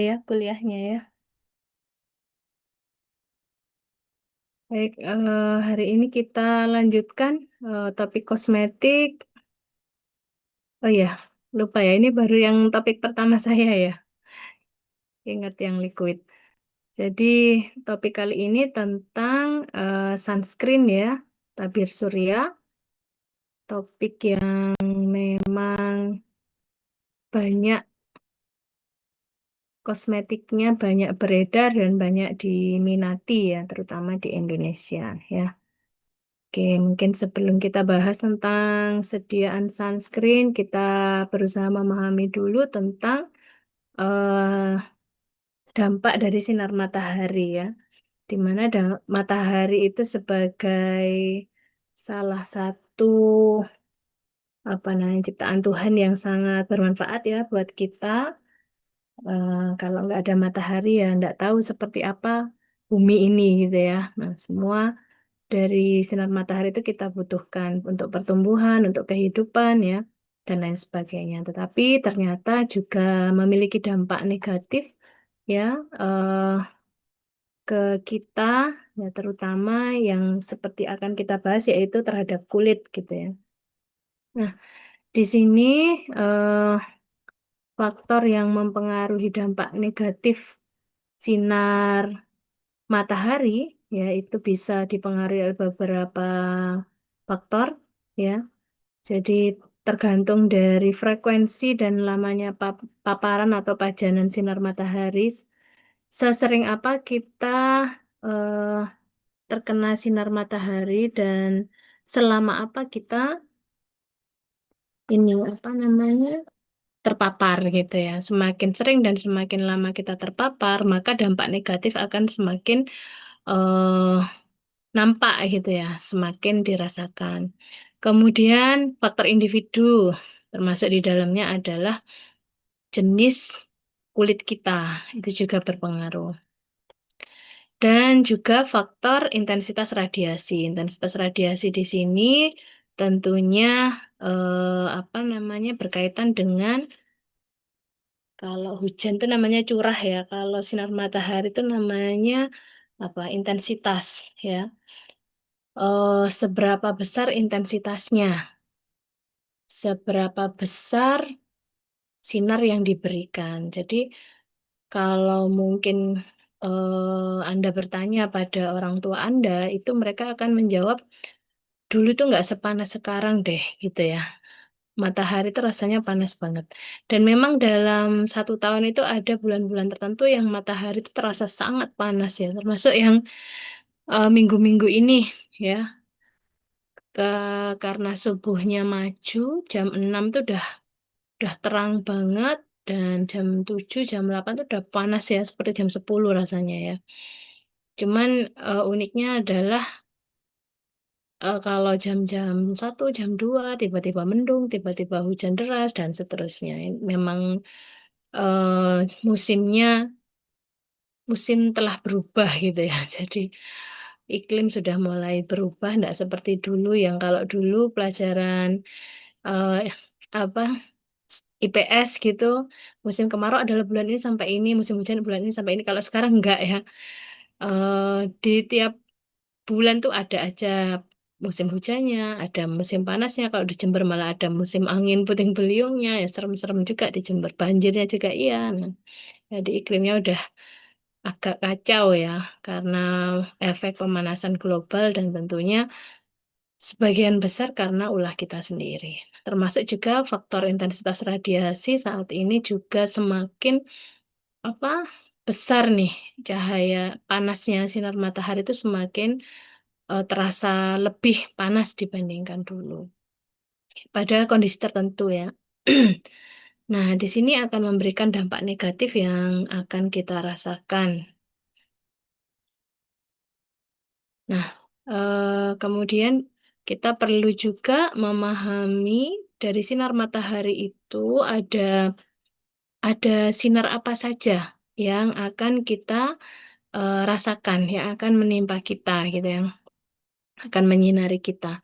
Ya kuliahnya ya. Baik, hari ini kita lanjutkan topik kosmetik. Oh ya, lupa ya, ini baru yang topik pertama saya ya. Ingat yang liquid. Jadi topik kali ini tentang sunscreen ya, tabir surya. Topik yang memang banyak kosmetiknya banyak beredar dan banyak diminati ya, terutama di Indonesia ya. Oke, mungkin sebelum kita bahas tentang sediaan sunscreen, kita berusaha memahami dulu tentang eh, dampak dari sinar matahari ya, di mana matahari itu sebagai salah satu apa namanya ciptaan Tuhan yang sangat bermanfaat ya buat kita. Kalau nggak ada matahari ya nggak tahu seperti apa bumi ini gitu ya. Nah, semua dari sinar matahari itu kita butuhkan untuk pertumbuhan, untuk kehidupan ya, dan lain sebagainya. Tetapi ternyata juga memiliki dampak negatif ya eh, ke kita ya, terutama yang seperti akan kita bahas yaitu terhadap kulit gitu ya. Nah, di sini eh, faktor yang mempengaruhi dampak negatif sinar matahari ya itu bisa dipengaruhi oleh beberapa faktor ya. Jadi tergantung dari frekuensi dan lamanya paparan atau pajanan sinar matahari. Sesering apa kita eh, terkena sinar matahari dan selama apa kita ini apa namanya terpapar gitu ya. Semakin sering dan semakin lama kita terpapar, maka dampak negatif akan semakin eh, nampak gitu ya, semakin dirasakan. Kemudian faktor individu, termasuk di dalamnya adalah jenis kulit kita, itu juga berpengaruh. Dan juga faktor intensitas radiasi. Intensitas radiasi di sini tentunya apa namanya berkaitan dengan kalau hujan itu namanya curah ya, kalau sinar matahari itu namanya apa intensitas ya. Seberapa besar intensitasnya, seberapa besar sinar yang diberikan. Jadi kalau mungkin Anda bertanya pada orang tua Anda, itu mereka akan menjawab, dulu tuh nggak sepanas sekarang deh, gitu ya. Matahari itu rasanya panas banget. Dan memang dalam 1 tahun itu ada bulan-bulan tertentu yang matahari itu terasa sangat panas ya, termasuk yang minggu-minggu ini ya. Karena subuhnya maju, jam 6 tuh udah terang banget dan jam 7 jam 8 tuh udah panas ya seperti jam 10 rasanya ya. Cuman uniknya adalah kalau jam 1 jam 2 tiba-tiba mendung, tiba-tiba hujan deras dan seterusnya. Memang musimnya musim telah berubah gitu ya. Jadi iklim sudah mulai berubah, tidak seperti dulu yang kalau dulu pelajaran eh, apa IPS gitu, musim kemarau adalah bulan ini sampai ini, musim hujan bulan ini sampai ini. Kalau sekarang enggak ya. Di tiap bulan tuh ada aja musim hujannya, ada musim panasnya. Kalau di Jember malah ada musim angin puting beliungnya, ya serem-serem juga di Jember. Banjirnya juga iya. Nah, jadi iklimnya udah agak kacau ya, karena efek pemanasan global dan tentunya sebagian besar karena ulah kita sendiri. Termasuk juga faktor intensitas radiasi saat ini juga semakin apa besar nih cahaya panasnya sinar matahari itu semakin terasa lebih panas dibandingkan dulu pada kondisi tertentu ya. Nah, di sini akan memberikan dampak negatif yang akan kita rasakan. Nah, kemudian kita perlu juga memahami dari sinar matahari itu ada sinar apa saja yang akan kita rasakan, yang akan menimpa kita gitu, yang akan menyinari kita.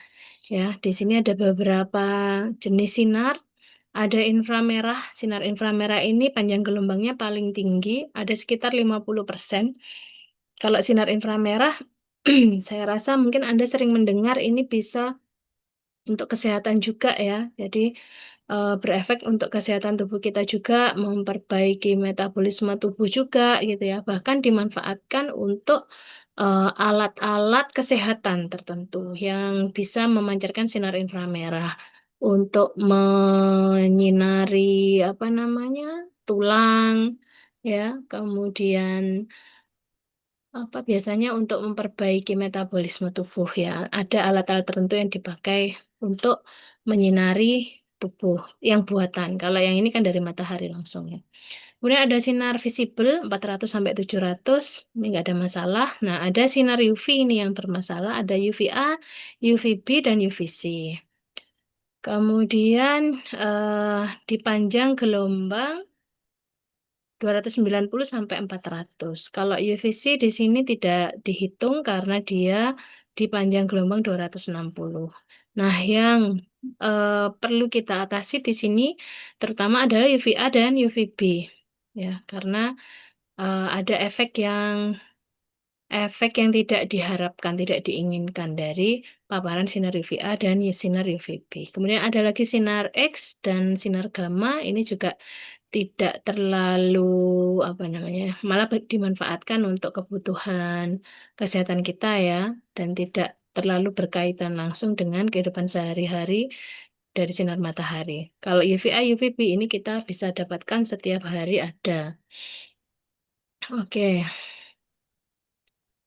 Ya, di sini ada beberapa jenis sinar. Ada inframerah, sinar inframerah ini panjang gelombangnya paling tinggi, ada sekitar 50%. Kalau sinar inframerah, saya rasa mungkin Anda sering mendengar ini bisa untuk kesehatan juga ya. Jadi berefek untuk kesehatan tubuh kita juga, memperbaiki metabolisme tubuh juga gitu ya. Bahkan dimanfaatkan untuk alat-alat kesehatan tertentu yang bisa memancarkan sinar inframerah untuk menyinari apa namanya tulang ya, kemudian apa biasanya untuk memperbaiki metabolisme tubuh ya. Ada alat-alat tertentu yang dipakai untuk menyinari tubuh yang buatan. Kalau yang ini kan dari matahari langsung ya. Kemudian ada sinar visible 400 sampai 700, ini nggak ada masalah. Nah, ada sinar UV ini yang bermasalah, ada UVA, UVB dan UVC. Kemudian dipanjang gelombang 290 sampai 400. Kalau UVC di sini tidak dihitung karena dia di panjang gelombang 260. Nah, yang perlu kita atasi di sini terutama adalah UVA dan UVB. Ya, karena ada efek yang tidak diharapkan, tidak diinginkan dari paparan sinar UVA dan sinar UVB. Kemudian ada lagi sinar X dan sinar gamma. Ini juga tidak terlalu apa namanya, malah dimanfaatkan untuk kebutuhan kesehatan kita ya, dan tidak terlalu berkaitan langsung dengan kehidupan sehari-hari dari sinar matahari. Kalau UVA, UVB ini kita bisa dapatkan setiap hari ada. Oke.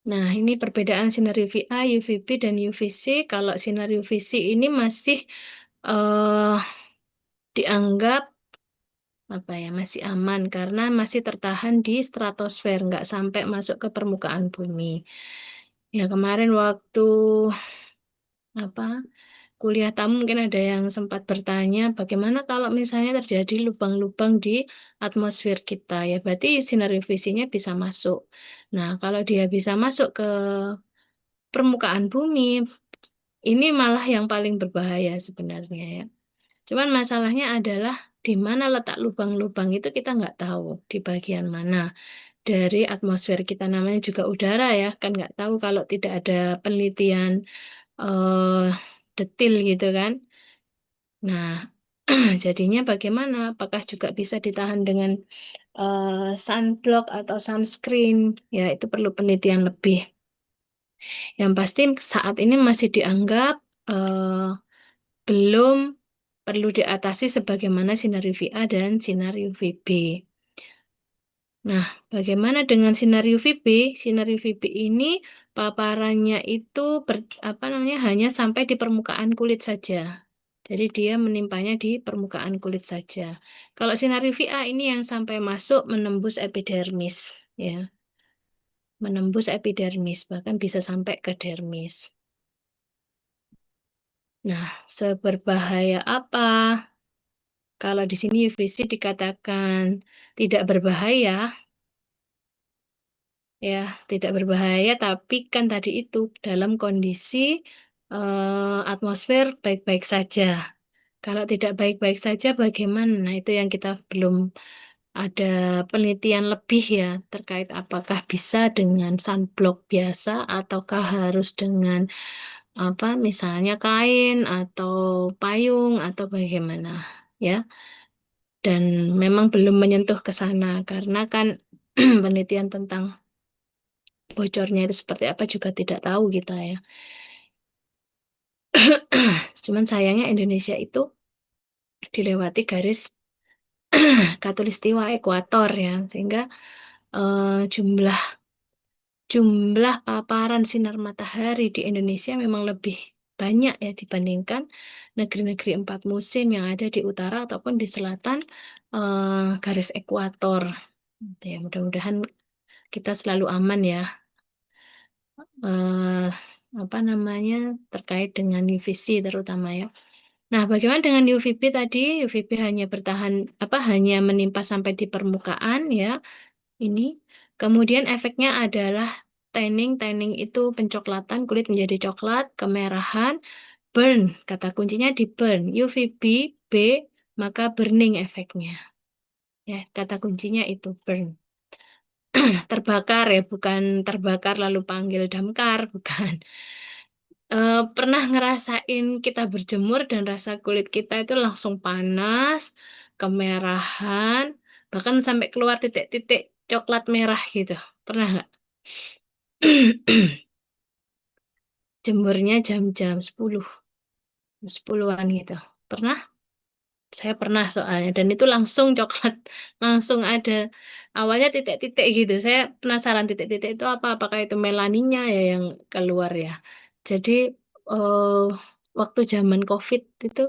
Nah, ini perbedaan sinar UVA, UVB, dan UVC. Kalau sinar UVC ini masih eh, dianggap apa ya, masih aman karena masih tertahan di stratosfer, nggak sampai masuk ke permukaan bumi. Ya, kemarin waktu apa kuliah tamu mungkin ada yang sempat bertanya bagaimana kalau misalnya terjadi lubang-lubang di atmosfer kita, ya berarti sinar UVC-nya bisa masuk. Nah, kalau dia bisa masuk ke permukaan bumi, ini malah yang paling berbahaya sebenarnya ya. Cuman masalahnya adalah di mana letak lubang-lubang itu kita nggak tahu di bagian mana dari atmosfer kita, namanya juga udara ya, kan nggak tahu kalau tidak ada penelitian eh detil gitu kan. Nah, jadinya bagaimana? Apakah juga bisa ditahan dengan eh, sunblock atau sunscreen? Ya, itu perlu penelitian lebih. Yang pasti saat ini masih dianggap belum perlu diatasi sebagaimana sinar UVA dan sinar UVB. Nah, bagaimana dengan sinar UVB? Sinar UVB ini paparannya itu apa namanya hanya sampai di permukaan kulit saja. Jadi dia menimpanya di permukaan kulit saja. Kalau sinar UVA ini yang sampai masuk menembus epidermis, ya, menembus epidermis bahkan bisa sampai ke dermis. Nah, seberbahaya apa? Kalau di sini UVC dikatakan tidak berbahaya, ya, tidak berbahaya, tapi kan tadi itu dalam kondisi atmosfer baik-baik saja. Kalau tidak baik-baik saja, bagaimana? Nah, itu yang kita belum ada penelitian lebih ya terkait apakah bisa dengan sunblock biasa ataukah harus dengan apa, misalnya kain atau payung atau bagaimana ya. Dan memang belum menyentuh ke sana karena kan penelitian tentang bocornya itu seperti apa juga tidak tahu kita ya. Cuman sayangnya Indonesia itu dilewati garis khatulistiwa ekuator ya, sehingga jumlah jumlah paparan sinar matahari di Indonesia memang lebih banyak ya dibandingkan negeri-negeri empat musim yang ada di utara ataupun di selatan garis ekuator. Gitu ya, mudah-mudahan kita selalu aman ya. eh, apa namanya terkait dengan UVC terutama ya. Nah, bagaimana dengan UVB tadi? UVB hanya bertahan apa hanya menimpa sampai di permukaan ya. Ini kemudian efeknya adalah tanning. Tanning itu pencoklatan kulit menjadi coklat, kemerahan, burn. Kata kuncinya di burn. UVB B maka burning efeknya. Ya, kata kuncinya itu burn. Terbakar ya, bukan terbakar lalu panggil damkar, bukan. Pernah ngerasain kita berjemur dan rasa kulit kita itu langsung panas, kemerahan, bahkan sampai keluar titik-titik coklat merah gitu. Pernah nggak? Jemurnya jam-jam 10-an gitu. Pernah? Saya pernah soalnya. Dan itu langsung coklat. Langsung ada. Awalnya titik-titik gitu. Saya penasaran titik-titik itu apa. Apakah itu melaninya ya yang keluar ya. Jadi eh, waktu zaman COVID itu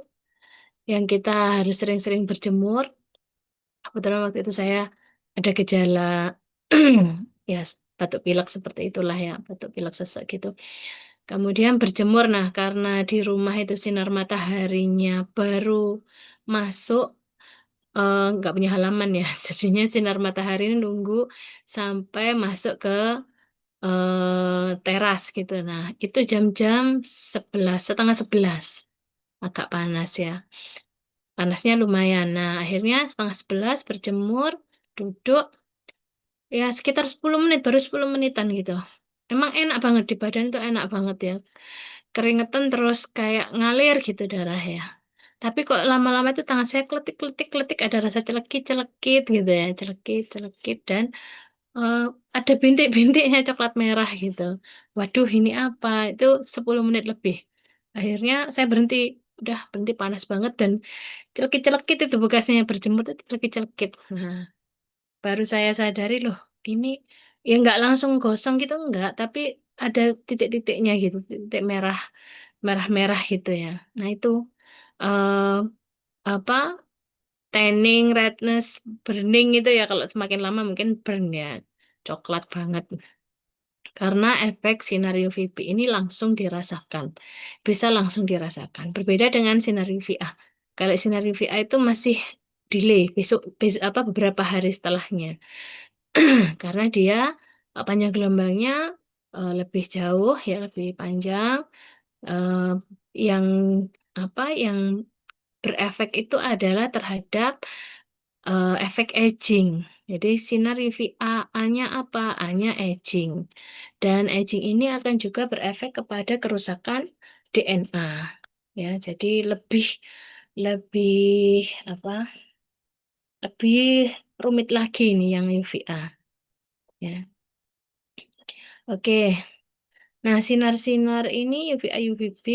yang kita harus sering-sering berjemur. Kebetulan waktu itu saya ada gejala ya batuk pilek seperti itulah ya. Batuk pilek sesek gitu. Kemudian berjemur, nah karena di rumah itu sinar mataharinya baru masuk, nggak punya halaman ya, jadinya sinar matahari ini nunggu sampai masuk ke teras gitu. Nah itu jam-jam 11, setengah 11, agak panas ya, panasnya lumayan. Nah akhirnya setengah 11 berjemur, duduk ya sekitar 10 menit, baru 10 menitan gitu. Emang enak banget di badan itu enak banget ya. Keringetan terus kayak ngalir gitu darah ya. Tapi kok lama-lama itu tangan saya kletik-kletik-kletik ada rasa celekit-celekit gitu ya, celekit-celekit dan eh, ada bintik-bintiknya coklat merah gitu. Waduh, ini apa? Itu 10 menit lebih. Akhirnya saya berhenti, udah berhenti panas banget dan celekit-celekit itu bekasnya berjemur itu celekit-celekit. Nah, baru saya sadari loh, ini ya nggak langsung gosong gitu nggak, tapi ada titik-titiknya gitu, titik merah merah-merah gitu ya. Nah itu eh apa tanning, redness, burning itu ya kalau semakin lama mungkin burn ya, coklat banget. Karena efek sinar UVB ini langsung dirasakan, bisa langsung dirasakan. Berbeda dengan sinar UVA. Kalau sinar UVA itu masih delay, apa beberapa hari setelahnya, karena dia panjang gelombangnya lebih jauh ya, lebih panjang. eh, yang yang berefek itu adalah terhadap efek aging. Jadi sinar UVA-nya apa? A-nya aging. Dan aging ini akan juga berefek kepada kerusakan DNA. Ya, jadi lebih lebih apa? Lebih rumit lagi nih yang UVA. Ya. Oke. Nah, sinar-sinar ini UVA, UVB,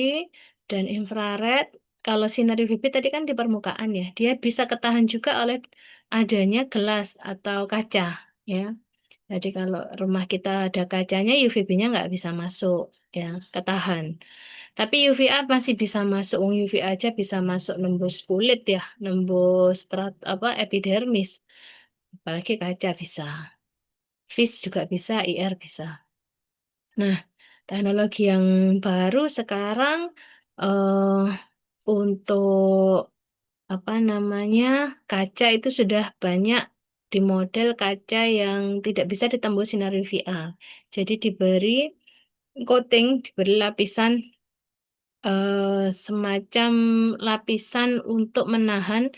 dan infrared. Kalau sinar UVB tadi kan di permukaan ya, dia bisa ketahan juga oleh adanya gelas atau kaca, ya. Jadi kalau rumah kita ada kacanya, UVB-nya nggak bisa masuk, ya, ketahan. Tapi UVA masih bisa masuk. Wong UVA aja bisa masuk nembus kulit ya, nembus epidermis. Apalagi kaca bisa. Vis juga bisa, IR bisa. Nah, teknologi yang baru sekarang eh, untuk kaca itu sudah banyak di model kaca yang tidak bisa ditembus sinar UVA. Jadi diberi coating, diberi lapisan semacam lapisan untuk menahan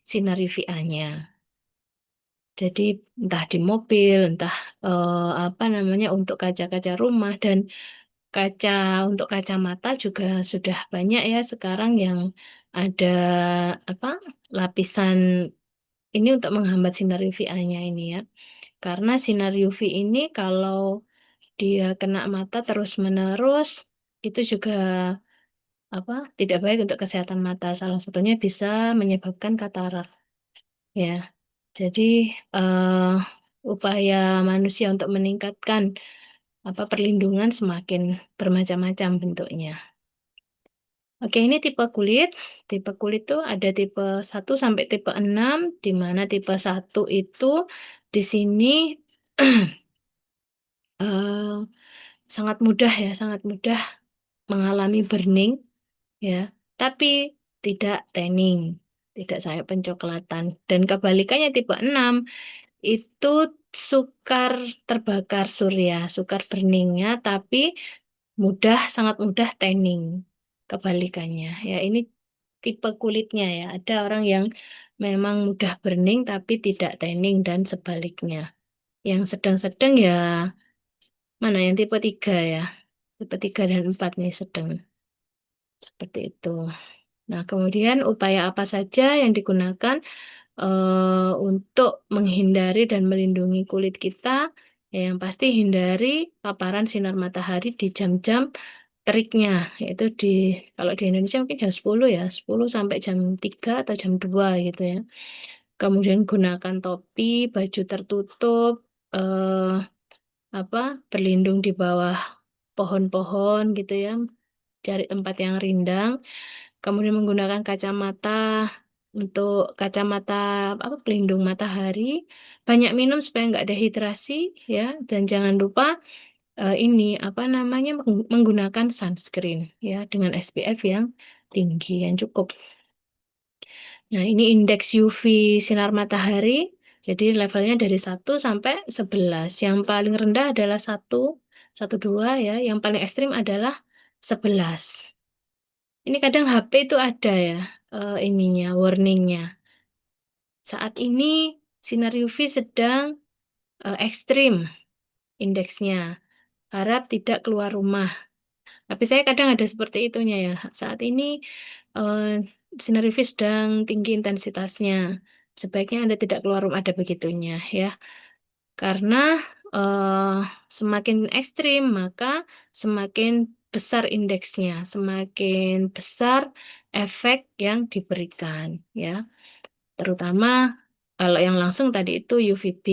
sinar UVA-nya. Jadi entah di mobil, entah untuk kaca-kaca rumah dan kaca untuk kacamata juga sudah banyak ya sekarang yang ada apa lapisan ini untuk menghambat sinar UVA-nya ini ya. Karena sinar UV ini kalau dia kena mata terus-menerus itu juga tidak baik untuk kesehatan mata. Salah satunya bisa menyebabkan katarak ya. Jadi eh, upaya manusia untuk meningkatkan perlindungan semakin bermacam-macam bentuknya. Oke, ini tipe kulit. Tipe kulit tuh ada tipe 1 sampai tipe 6, di mana tipe 1 itu di sini eh, sangat mudah ya, sangat mudah mengalami burning ya, tapi tidak tanning, tidak sampai pencoklatan. Dan kebalikannya tipe 6 itu sukar terbakar surya, sukar burningnya, tapi sangat mudah tanning. Kebalikannya. Ya, ini tipe kulitnya ya. Ada orang yang memang mudah burning tapi tidak tanning dan sebaliknya. Yang sedang-sedang ya mana yang tipe 3 ya. Tipe 3 dan 4 nih sedang. Seperti itu. Nah, kemudian upaya apa saja yang digunakan untuk menghindari dan melindungi kulit kita? Ya, yang pasti hindari paparan sinar matahari di jam-jam teriknya, yaitu kalau di Indonesia mungkin jam 10 ya, 10 sampai jam 3 atau jam 2 gitu ya. Kemudian gunakan topi, baju tertutup, eh, apa, berlindung di bawah pohon-pohon gitu ya, cari tempat yang rindang. Kemudian menggunakan kacamata untuk kacamata apa pelindung matahari. Banyak minum supaya nggak dehidrasi ya. Dan jangan lupa ini apa namanya menggunakan sunscreen ya dengan SPF yang tinggi yang cukup. Nah, ini indeks UV sinar matahari. Jadi levelnya dari 1 sampai 11. Yang paling rendah adalah 1, 1, 2 ya. Yang paling ekstrim adalah 11. Ini kadang HP itu ada ya ininya, warningnya. Saat ini sinar UV sedang ekstrim indeksnya. Harap tidak keluar rumah. Tapi saya kadang ada seperti itunya ya. Saat ini eh, sinar UV sedang tinggi intensitasnya. Sebaiknya Anda tidak keluar rumah, ada begitunya ya. Karena eh, semakin ekstrim maka semakin besar indeksnya, semakin besar efek yang diberikan ya. Terutama kalau yang langsung tadi itu UVB,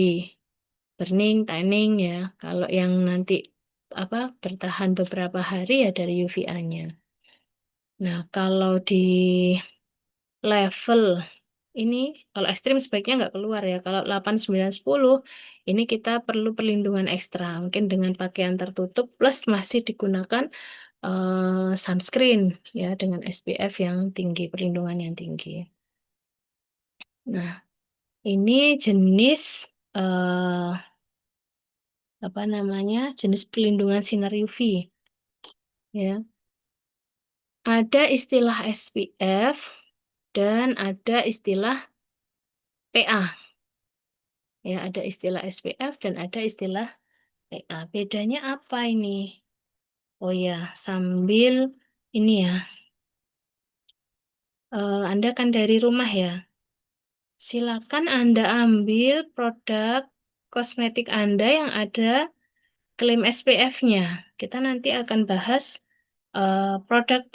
burning, tanning ya. Kalau yang nanti apa bertahan beberapa hari ya dari UVA-nya. Nah, kalau di level ini, kalau ekstrim sebaiknya nggak keluar ya. Kalau 8, 9, 10, ini kita perlu perlindungan ekstra. Mungkin dengan pakaian tertutup plus masih digunakan sunscreen ya dengan SPF yang tinggi, perlindungan yang tinggi. Nah, ini jenis eh, apa namanya? Jenis perlindungan sinar UV ya. Ada istilah SPF dan ada istilah PA. Ya, ada istilah SPF dan ada istilah PA. Bedanya apa ini? Oh ya, sambil ini ya, Anda kan dari rumah ya. Silakan Anda ambil produk kosmetik Anda yang ada klaim SPF-nya. Kita nanti akan bahas produk,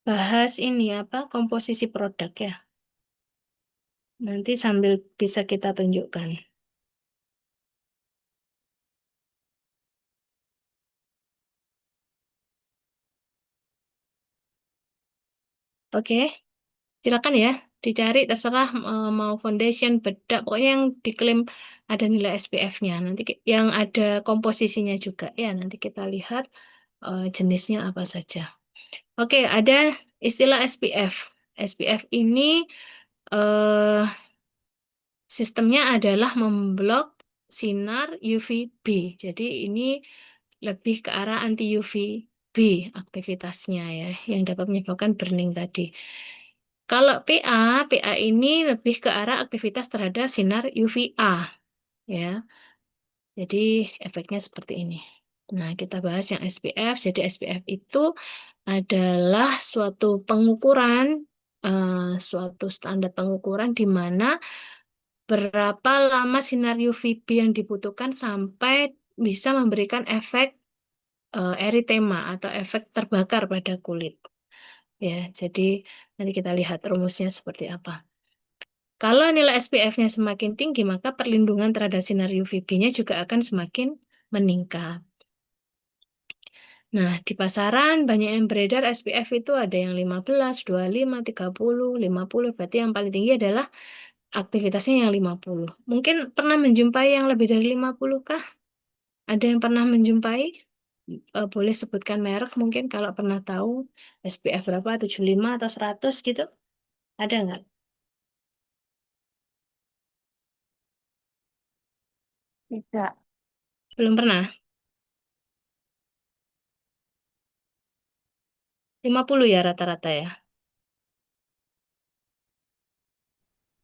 bahas ini apa, komposisi produk ya. Nanti sambil bisa kita tunjukkan. Oke, silakan ya. Dicari terserah mau foundation, bedak, pokoknya yang diklaim ada nilai SPF-nya. Nanti yang ada komposisinya juga ya. Nanti kita lihat jenisnya apa saja. Oke, ada istilah SPF. SPF ini eh, sistemnya adalah memblok sinar UVB. Jadi ini lebih ke arah anti UVB aktivitasnya ya, yang dapat menyebabkan burning tadi. Kalau PA ini lebih ke arah aktivitas terhadap sinar UVA ya. Jadi efeknya seperti ini. Nah, kita bahas yang SPF. Jadi SPF itu adalah suatu pengukuran, suatu standar pengukuran di mana berapa lama sinar UVB yang dibutuhkan sampai bisa memberikan efek eritema atau efek terbakar pada kulit. Ya, jadi nanti kita lihat rumusnya seperti apa. Kalau nilai SPF-nya semakin tinggi, maka perlindungan terhadap sinar UVB-nya juga akan semakin meningkat. Nah, di pasaran banyak yang beredar SPF itu ada yang 15, 25, 30, 50. Berarti yang paling tinggi adalah aktivitasnya yang 50. Mungkin pernah menjumpai yang lebih dari 50 kah? Ada yang pernah menjumpai? Boleh sebutkan merek mungkin kalau pernah tahu SPF berapa, 75 atau 100 gitu? Ada nggak? Tidak. Belum pernah. 50 ya rata-rata ya.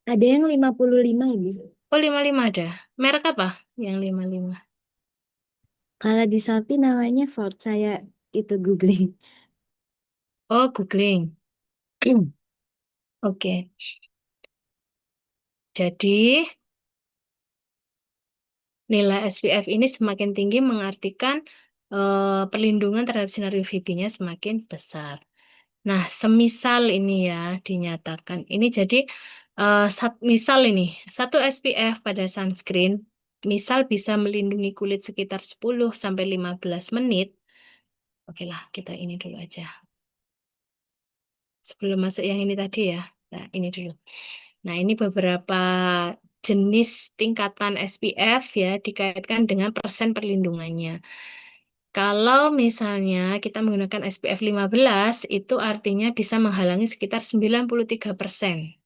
Ada yang 55 gitu. Oh, 55 ada. Merek apa yang 55? Kalau di Shopee namanya Ford, saya itu googling. Oh, googling. Oke. Jadi, nilai SPF ini semakin tinggi mengartikan perlindungan terhadap sinar UVB-nya semakin besar. Nah, semisal ini ya dinyatakan. Ini jadi misal ini satu SPF pada sunscreen misal bisa melindungi kulit sekitar 10 sampai 15 menit. Oke lah, kita ini dulu aja. Sebelum masuk yang ini tadi ya. Nah, ini dulu. Nah, ini beberapa jenis tingkatan SPF ya dikaitkan dengan persen perlindungannya. Kalau misalnya kita menggunakan SPF 15, itu artinya bisa menghalangi sekitar 93%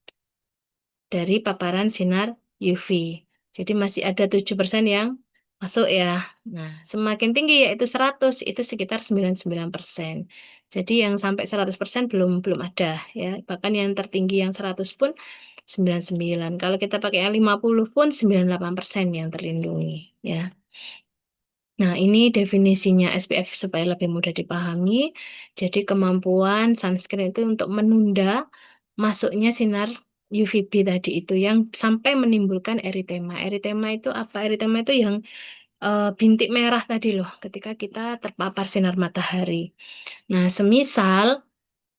dari paparan sinar UV. Jadi masih ada 7% yang masuk ya. Nah, semakin tinggi yaitu 100, itu sekitar 99%. Jadi yang sampai 100% belum ada ya. Bahkan yang tertinggi yang 100 pun 99. Kalau kita pakai yang 50 pun 98% yang terlindungi ya. Nah, ini definisinya SPF supaya lebih mudah dipahami. Jadi, kemampuan sunscreen itu untuk menunda masuknya sinar UVB tadi itu yang sampai menimbulkan eritema. Eritema itu apa? Eritema itu yang bintik merah tadi loh, ketika kita terpapar sinar matahari. Nah, semisal,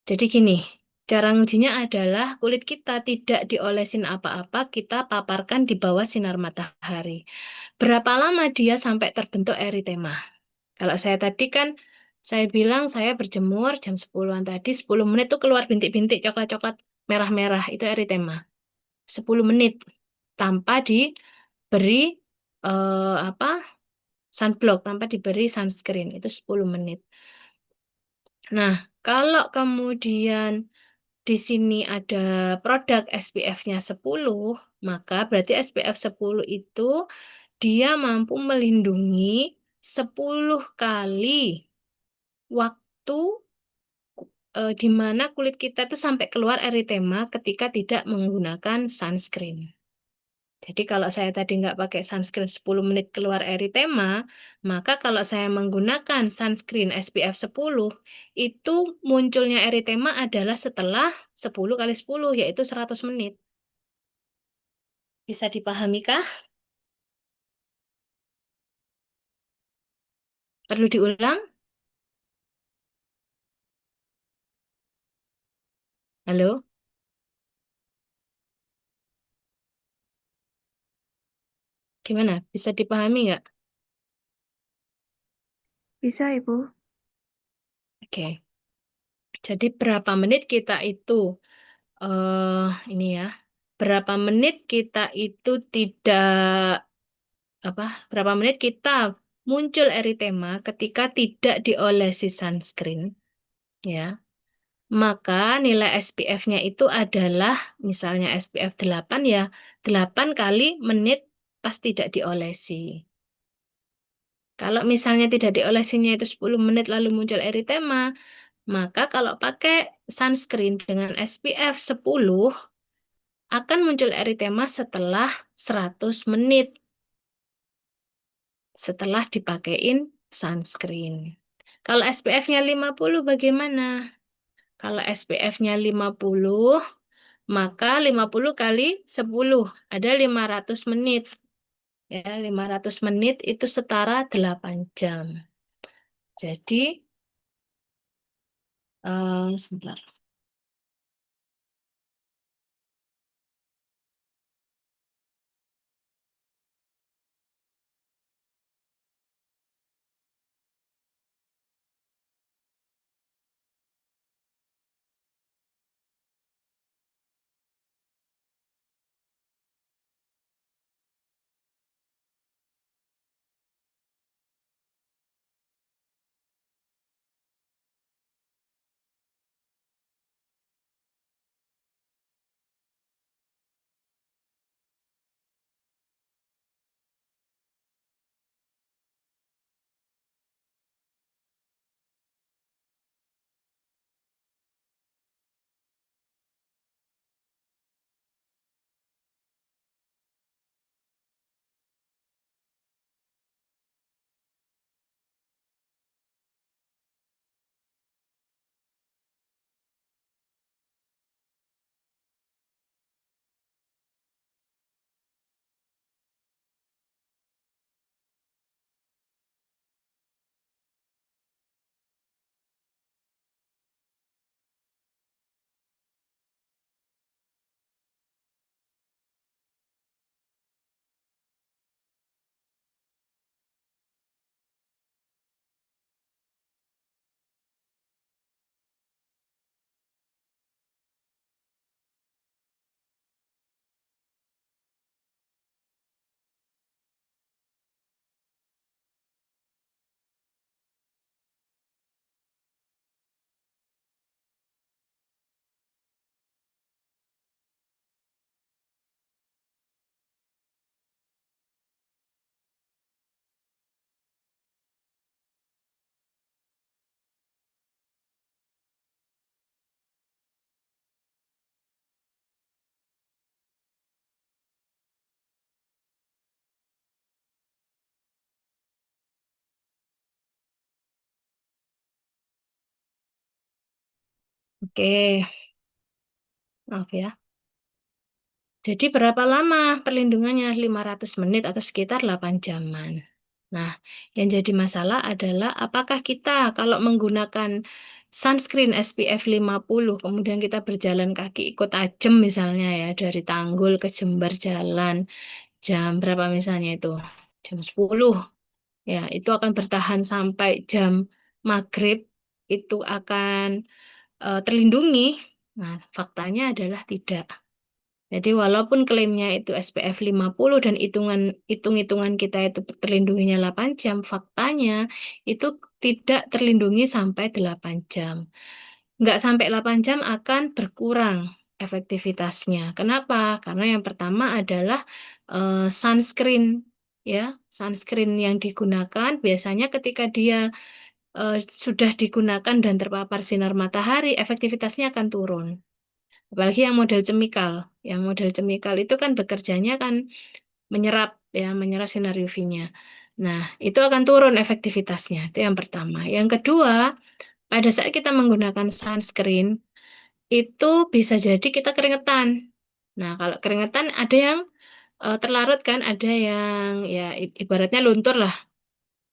jadi gini, cara ngujinya adalah kulit kita tidak diolesin apa-apa, kita paparkan di bawah sinar matahari. Berapa lama dia sampai terbentuk eritema? Kalau saya tadi kan, saya bilang saya berjemur jam 10-an tadi, 10 menit tuh keluar bintik-bintik coklat-coklat merah-merah, itu eritema. 10 menit tanpa diberi apa sunblock, tanpa diberi sunscreen, itu 10 menit. Nah, kalau kemudian di sini ada produk SPF-nya 10, maka berarti SPF 10 itu dia mampu melindungi 10 kali waktu di mana kulit kita itu sampai keluar eritema ketika tidak menggunakan sunscreen. Jadi kalau saya tadi nggak pakai sunscreen 10 menit keluar eritema, maka kalau saya menggunakan sunscreen SPF 10, itu munculnya eritema adalah setelah 10 kali 10, yaitu 100 menit. Bisa dipahami kah? Perlu diulang? Halo? Gimana? Bisa dipahami nggak? Bisa, Ibu. Oke. Jadi berapa menit kita itu ini ya, berapa menit kita itu tidak apa? Berapa menit kita muncul eritema ketika tidak diolesi sunscreen, ya. Maka nilai SPF-nya itu adalah misalnya SPF 8 ya, 8 kali menit pas tidak diolesi. Kalau misalnya tidak diolesinya itu 10 menit lalu muncul eritema, maka kalau pakai sunscreen dengan SPF 10 akan muncul eritema setelah 100 menit setelah dipakein sunscreen. Kalau SPF-nya 50 bagaimana? Kalau SPF-nya 50, maka 50 kali 10 ada 500 menit. Ya, 500 menit itu setara 8 jam. Jadi, sebentar. Oke, maaf ya. Jadi berapa lama perlindungannya? 500 menit atau sekitar 8 jaman. Nah, yang jadi masalah adalah apakah kita kalau menggunakan sunscreen SPF 50, kemudian kita berjalan kaki ikut tajam misalnya ya, dari Tanggul ke Jember jalan jam berapa misalnya itu? Jam 10. Ya, itu akan bertahan sampai jam maghrib, itu akan terlindungi. Nah, faktanya adalah tidak. Jadi walaupun klaimnya itu SPF 50 dan hitung-hitungan kita itu terlindunginya 8 jam, faktanya itu tidak terlindungi sampai 8 jam. Nggak sampai 8 jam akan berkurang efektivitasnya. Kenapa? Karena yang pertama adalah sunscreen, ya. Sunscreen yang digunakan biasanya ketika dia sudah digunakan dan terpapar sinar matahari, efektivitasnya akan turun. Apalagi yang model cemikal. Yang model cemikal itu kan bekerjanya kan menyerap ya, menyerap sinar UV-nya. Nah, itu akan turun efektivitasnya. Itu yang pertama. Yang kedua, pada saat kita menggunakan sunscreen, itu bisa jadi kita keringetan. Nah, kalau keringetan ada yang terlarut kan, ada yang ya ibaratnya luntur lah.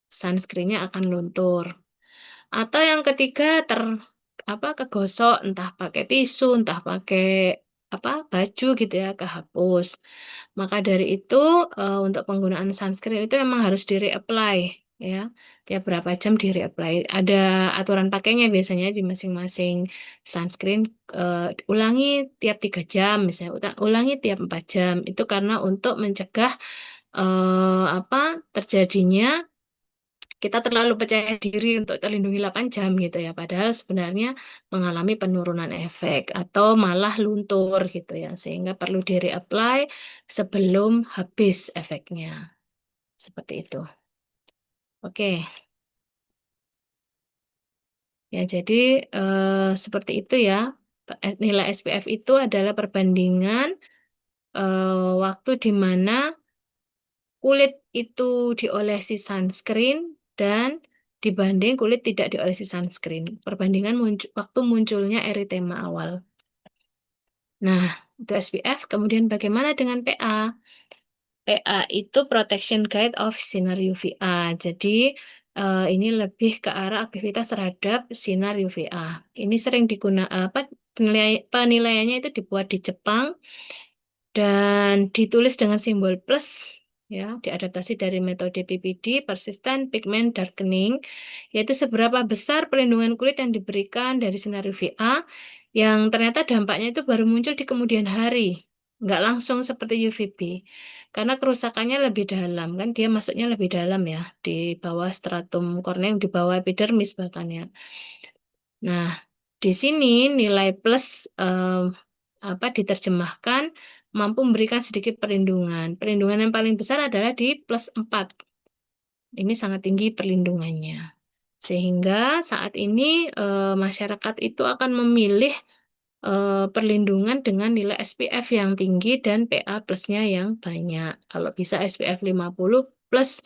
Sunscreen-nya akan luntur. Atau yang ketiga kegosok entah pakai tisu, entah pakai baju gitu ya, kehapus. Maka dari itu untuk penggunaan sunscreen itu memang harus di reapply ya. Tiap berapa jam di reapply. Ada aturan pakainya biasanya di masing-masing sunscreen ulangi tiap 3 jam misalnya, ulangi tiap 4 jam. Itu karena untuk mencegah terjadinya kita terlalu percaya diri untuk terlindungi 8 jam gitu ya. Padahal sebenarnya mengalami penurunan efek atau malah luntur gitu ya. Sehingga perlu di reapply sebelum habis efeknya. Seperti itu. Oke. Ya, jadi seperti itu ya. Nilai SPF itu adalah perbandingan waktu di mana kulit itu diolesi sunscreen dan dibanding kulit tidak diolesi sunscreen. Perbandingan waktu munculnya eritema awal. Nah, itu SPF. Kemudian bagaimana dengan PA? PA itu Protection Guide of Sinar UVA. Jadi ini lebih ke arah aktivitas terhadap sinar UVA. Ini sering digunakan penilaiannya itu dibuat di Jepang dan ditulis dengan simbol plus ya, diadaptasi dari metode PPD, persistent pigment darkening, yaitu seberapa besar perlindungan kulit yang diberikan dari sinar UVA yang ternyata dampaknya itu baru muncul di kemudian hari, nggak langsung seperti UVB, karena kerusakannya lebih dalam kan, dia masuknya lebih dalam ya, di bawah stratum korneum, di bawah epidermis bahkan ya. Nah, di sini nilai plus diterjemahkan mampu memberikan sedikit perlindungan. Perlindungan yang paling besar adalah di +4. Ini sangat tinggi perlindungannya. Sehingga saat ini masyarakat itu akan memilih perlindungan dengan nilai SPF yang tinggi dan PA plusnya yang banyak. Kalau bisa SPF 50 plus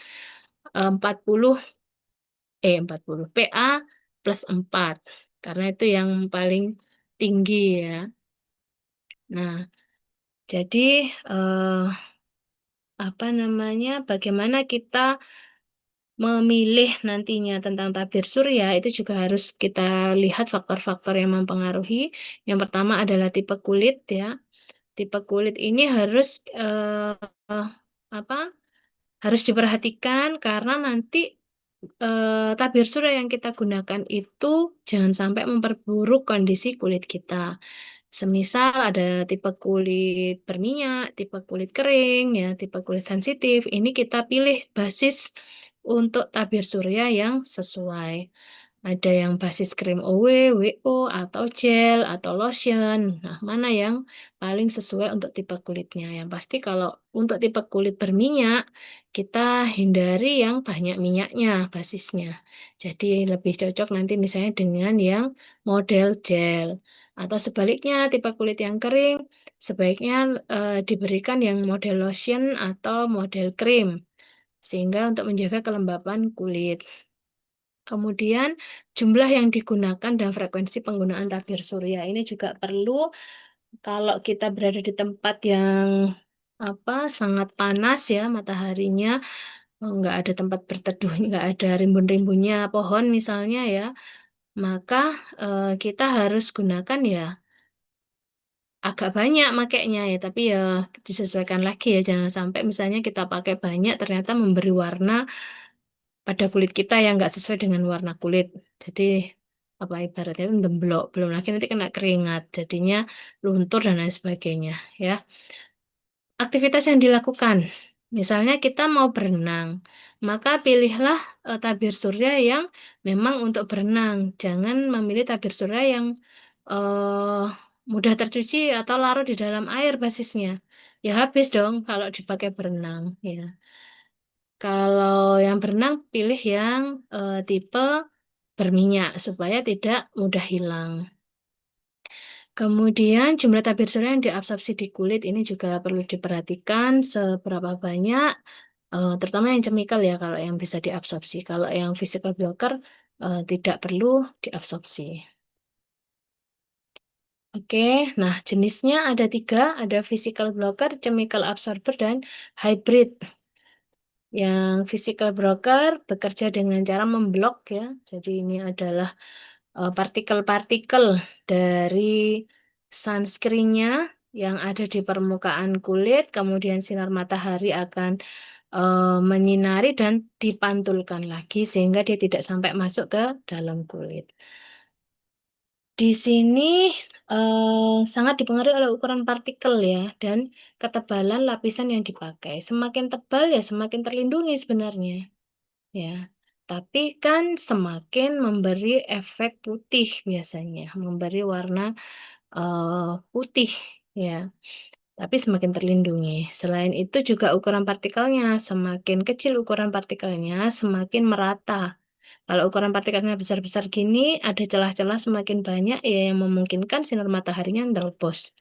40 PA plus 4. Karena itu yang paling tinggi ya. Nah, jadi bagaimana kita memilih nantinya tentang tabir surya itu juga harus kita lihat faktor-faktor yang mempengaruhi. Yang pertama adalah tipe kulit ya. Tipe kulit ini harus apa? Harus diperhatikan karena nanti tabir surya yang kita gunakan itu jangan sampai memperburuk kondisi kulit kita. Semisal ada tipe kulit berminyak, tipe kulit kering, ya, tipe kulit sensitif. Ini kita pilih basis untuk tabir surya yang sesuai. Ada yang basis krim OW, WO, atau gel, atau lotion. Nah, mana yang paling sesuai untuk tipe kulitnya? Yang pasti kalau untuk tipe kulit berminyak, kita hindari yang banyak minyaknya basisnya. Jadi lebih cocok nanti misalnya dengan yang model gel. Atau sebaliknya, tipe kulit yang kering, sebaiknya diberikan yang model lotion atau model krim. Sehingga untuk menjaga kelembapan kulit. Kemudian jumlah yang digunakan dan frekuensi penggunaan tabir surya ini juga perlu kalau kita berada di tempat yang sangat panas ya mataharinya, nggak ada tempat berteduh, nggak ada rimbun-rimbunnya pohon misalnya ya, maka kita harus gunakan ya agak banyak makainya ya, tapi ya disesuaikan lagi ya, jangan sampai misalnya kita pakai banyak ternyata memberi warna pada kulit kita yang nggak sesuai dengan warna kulit. Jadi ibaratnya itu demblok, belum lagi nanti kena keringat, jadinya luntur dan lain sebagainya ya. Aktivitas yang dilakukan, misalnya kita mau berenang, maka pilihlah tabir surya yang memang untuk berenang. Jangan memilih tabir surya yang eh, mudah tercuci atau larut di dalam air basisnya. Ya habis dong kalau dipakai berenang. Ya. Kalau yang berenang, pilih yang tipe berminyak supaya tidak mudah hilang. Kemudian jumlah tabir surya yang diabsorpsi di kulit ini juga perlu diperhatikan seberapa banyak, terutama yang chemical ya kalau yang bisa diabsorpsi. Kalau yang physical blocker tidak perlu diabsorpsi. Oke, nah jenisnya ada 3, ada physical blocker, chemical absorber, dan hybrid. Yang physical blocker bekerja dengan cara memblok ya. Jadi ini adalah partikel-partikel dari sunscreen-nya yang ada di permukaan kulit, kemudian sinar matahari akan menyinari dan dipantulkan lagi sehingga dia tidak sampai masuk ke dalam kulit. Di sini sangat dipengaruhi oleh ukuran partikel ya dan ketebalan lapisan yang dipakai. Semakin tebal ya semakin terlindungi sebenarnya. Ya, tapi kan semakin memberi efek putih biasanya, memberi warna putih ya, tapi semakin terlindungi. Selain itu juga ukuran partikelnya, semakin kecil ukuran partikelnya, semakin merata. Kalau ukuran partikelnya besar-besar gini, ada celah-celah semakin banyak ya yang memungkinkan sinar mataharinya nerobos.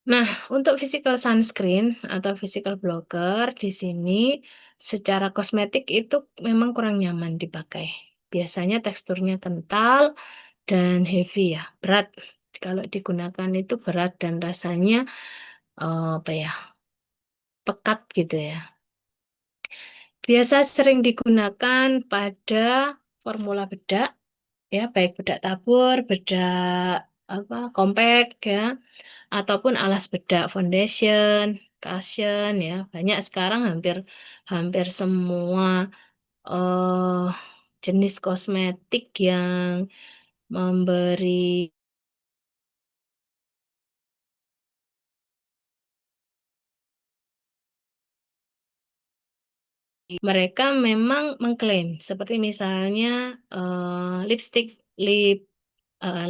Nah, untuk physical sunscreen atau physical blocker di sini secara kosmetik itu memang kurang nyaman dipakai. Biasanya teksturnya kental dan heavy ya, berat. Kalau digunakan itu berat dan rasanya pekat gitu ya. Biasa sering digunakan pada formula bedak ya, baik bedak tabur, bedak compact ya, ataupun alas bedak foundation, cushion ya. Banyak sekarang hampir hampir semua eh, jenis kosmetik yang memberi mereka memang mengklaim seperti misalnya lipstick,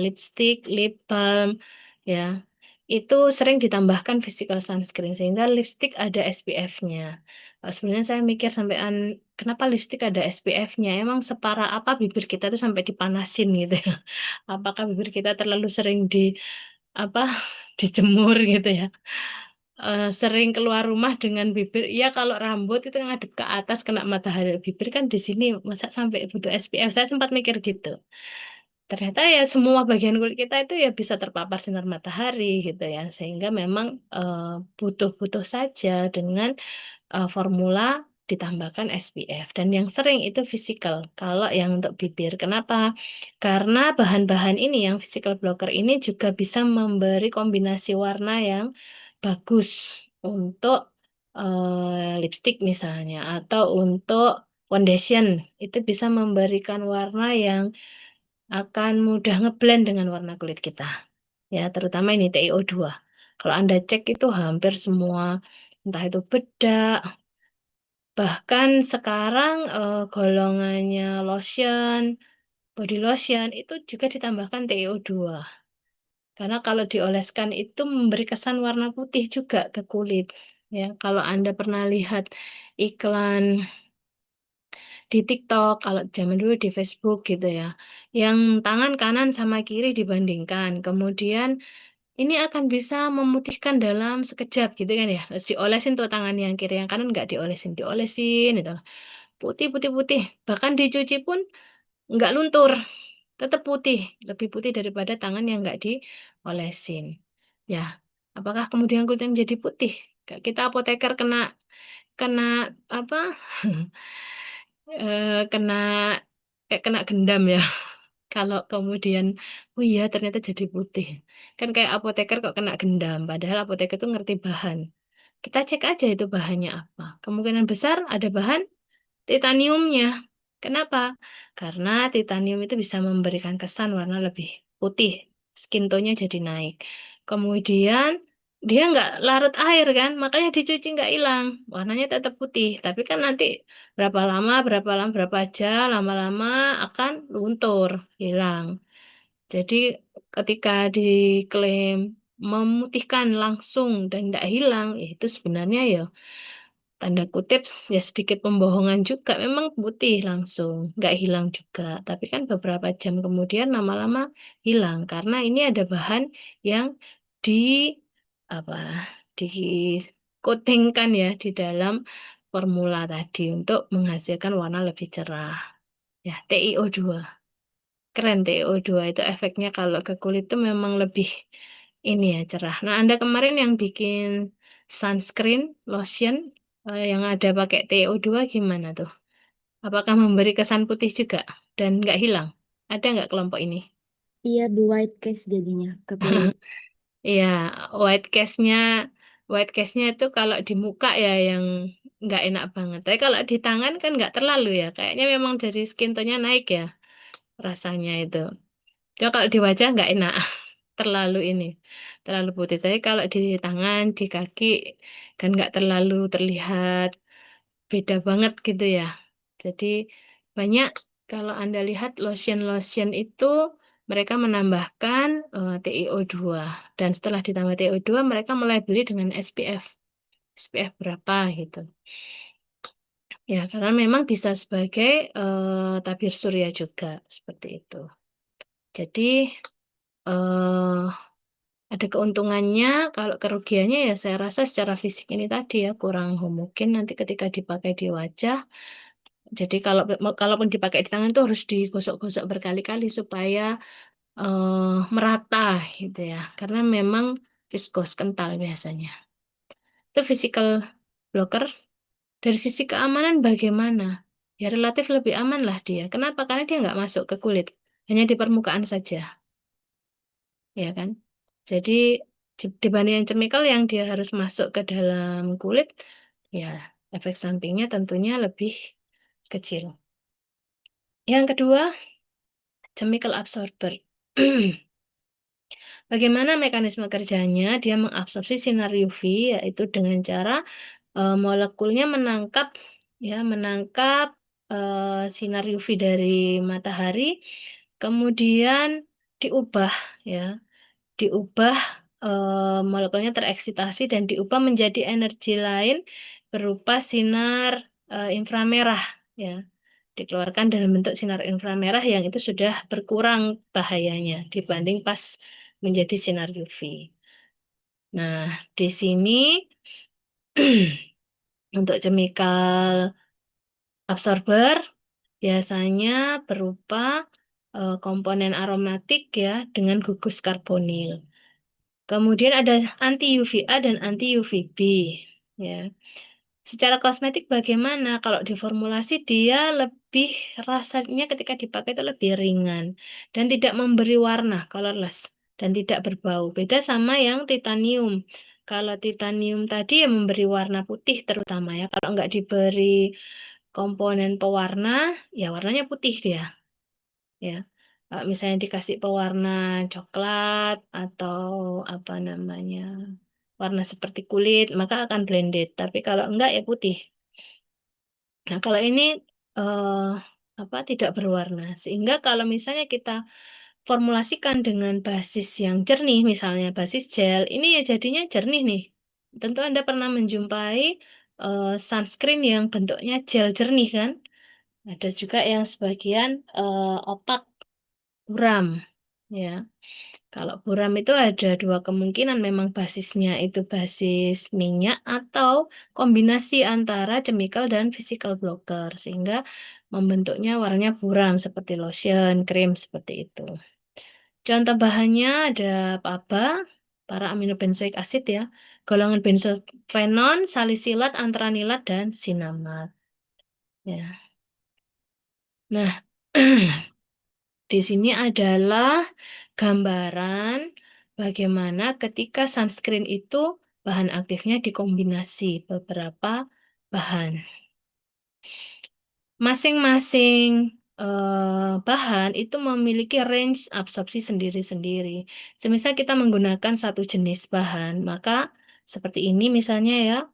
lipstick, lip balm ya. Itu sering ditambahkan physical sunscreen sehingga lipstick ada SPF-nya. Sebenarnya saya mikir sampean kenapa lipstick ada SPF-nya? Emang separah apa bibir kita tuh sampai dipanasin gitu ya? Apakah bibir kita terlalu sering apa dijemur gitu ya? Sering keluar rumah dengan bibir. Iya kalau rambut itu ngadep ke atas kena matahari bibir kan di sini masa sampai butuh SPF. Saya sempat mikir gitu. Ternyata ya semua bagian kulit kita itu ya bisa terpapar sinar matahari gitu ya. Sehingga memang butuh-butuh saja dengan formula ditambahkan SPF. Dan yang sering itu physical. Kalau yang untuk bibir. Kenapa? Karena bahan-bahan ini yang physical blocker ini juga bisa memberi kombinasi warna yang bagus untuk lipstick misalnya atau untuk foundation. Itu bisa memberikan warna yang akan mudah ngeblend dengan warna kulit kita. Ya, terutama ini TiO2. Kalau Anda cek itu hampir semua, entah itu bedak, bahkan sekarang golongannya lotion, body lotion itu juga ditambahkan TiO2. Karena kalau dioleskan itu memberi kesan warna putih juga ke kulit. Ya, kalau Anda pernah lihat iklan di TikTok, kalau zaman dulu di Facebook gitu ya, yang tangan kanan sama kiri dibandingkan, kemudian ini akan bisa memutihkan dalam sekejap gitu kan ya. Terus diolesin tuh tangan yang kiri, yang kanan nggak diolesin, diolesin itu putih putih putih. Bahkan dicuci pun nggak luntur, tetap putih, lebih putih daripada tangan yang nggak diolesin. Ya, apakah kemudian kulitnya menjadi putih? Kayak kita apoteker kena kena apa? Kena kena gendam ya. Kalau kemudian, oh iya ternyata jadi putih. Kan kayak apoteker kok kena gendam, padahal apoteker itu ngerti bahan. Kita cek aja itu bahannya apa. Kemungkinan besar ada bahan titaniumnya. Kenapa? Karena titanium itu bisa memberikan kesan warna lebih putih. Skin tone-nya jadi naik. Kemudian dia nggak larut air kan, makanya dicuci nggak hilang. Warnanya tetap putih. Tapi kan nanti berapa lama, berapa jam, lama-lama akan luntur, hilang. Jadi ketika diklaim memutihkan langsung dan tidak hilang, ya itu sebenarnya ya tanda kutip ya sedikit pembohongan juga. Memang putih langsung, nggak hilang juga. Tapi kan beberapa jam kemudian lama-lama hilang karena ini ada bahan yang di apa di coatingkan ya di dalam formula tadi untuk menghasilkan warna lebih cerah. Ya, TiO2. Keren TiO2 itu efeknya kalau ke kulit itu memang lebih ini ya cerah. Nah, Anda kemarin yang bikin sunscreen lotion yang ada pakai TiO2 gimana tuh? Apakah memberi kesan putih juga dan nggak hilang? Ada nggak kelompok ini? Iya, the white cast jadinya ke kulit. Iya, white cast-nya white cast-nya itu kalau di muka ya yang nggak enak banget. Tapi kalau di tangan kan nggak terlalu ya. Kayaknya memang dari skin tone-nya naik ya rasanya itu. Cuma kalau di wajah nggak enak, terlalu ini, terlalu putih. Tapi kalau di tangan, di kaki kan nggak terlalu terlihat beda banget gitu ya. Jadi banyak kalau Anda lihat lotion-lotion itu mereka menambahkan TiO2 dan setelah ditambah TiO2 mereka melabeli dengan SPF. SPF berapa gitu. Ya, karena memang bisa sebagai tabir surya juga seperti itu. Jadi eh ada keuntungannya, kalau kerugiannya ya saya rasa secara fisik ini tadi ya kurang homogen nanti ketika dipakai di wajah. Jadi kalaupun dipakai di tangan itu harus digosok-gosok berkali-kali supaya merata gitu ya. Karena memang viskos kental biasanya. Itu physical blocker dari sisi keamanan bagaimana? Ya relatif lebih aman lah dia. Kenapa? Karena dia nggak masuk ke kulit, hanya di permukaan saja. Ya kan? Jadi dibanding chemical yang dia harus masuk ke dalam kulit, ya efek sampingnya tentunya lebih kecil. Yang kedua, chemical absorber. Bagaimana mekanisme kerjanya? Dia mengabsorpsi sinar UV yaitu dengan cara molekulnya menangkap sinar UV dari matahari, kemudian diubah ya diubah molekulnya tereksitasi dan diubah menjadi energi lain berupa sinar inframerah ya dikeluarkan dalam bentuk sinar inframerah yang itu sudah berkurang bahayanya dibanding pas menjadi sinar UV. Nah, di sini untuk chemical absorber biasanya berupa komponen aromatik ya dengan gugus karbonil. Kemudian ada anti UVA dan anti UVB. Ya. Secara kosmetik bagaimana? Kalau diformulasi dia lebih rasanya ketika dipakai itu lebih ringan dan tidak memberi warna, colorless dan tidak berbau. Beda sama yang titanium. Kalau titanium tadi yang memberi warna putih terutama ya. Kalau nggak diberi komponen pewarna, ya warnanya putih dia. Ya. Kalau misalnya dikasih pewarna coklat atau apa namanya warna seperti kulit, maka akan blended. Tapi kalau enggak ya putih. Nah, kalau ini eh, tidak berwarna. Sehingga kalau misalnya kita formulasikan dengan basis yang jernih, misalnya basis gel, ini ya jadinya jernih nih. Tentu Anda pernah menjumpai sunscreen yang bentuknya gel jernih kan? Ada juga yang sebagian opak, buram. ya. Kalau buram itu ada dua kemungkinan, memang basisnya itu basis minyak atau kombinasi antara chemical dan physical blocker, sehingga membentuknya warnanya buram seperti lotion, krim seperti itu. Contoh bahannya ada PABA, para aminobenzoik acid ya, golongan benzofenon, salisilat, antranilat, dan sinamid. Ya. Nah, di sini adalah gambaran bagaimana ketika sunscreen itu bahan aktifnya dikombinasi beberapa bahan. Masing-masing bahan itu memiliki range absorpsi sendiri-sendiri. Semisal kita menggunakan satu jenis bahan, maka seperti ini misalnya ya,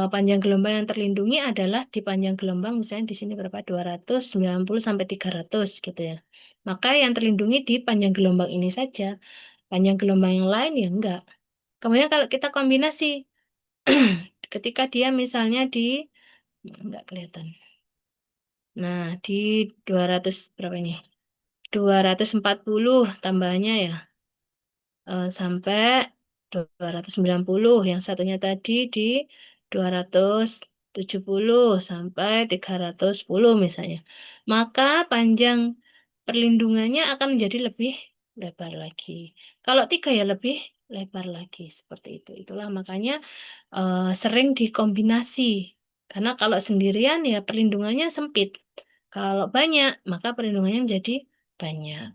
panjang gelombang yang terlindungi adalah di panjang gelombang misalnya di sini berapa? 290 sampai 300 gitu ya. Maka yang terlindungi di panjang gelombang ini saja. Panjang gelombang yang lain ya enggak. Kemudian kalau kita kombinasi, ketika dia misalnya di enggak kelihatan. Nah, di 200 berapa ini? 240 tambahannya ya. Sampai 290. Yang satunya tadi di 270 sampai 310 misalnya. Maka panjang perlindungannya akan menjadi lebih lebar lagi. Kalau tiga ya lebih lebar lagi. Seperti itu. Itulah makanya sering dikombinasi. Karena kalau sendirian ya perlindungannya sempit. Kalau banyak, maka perlindungannya menjadi banyak.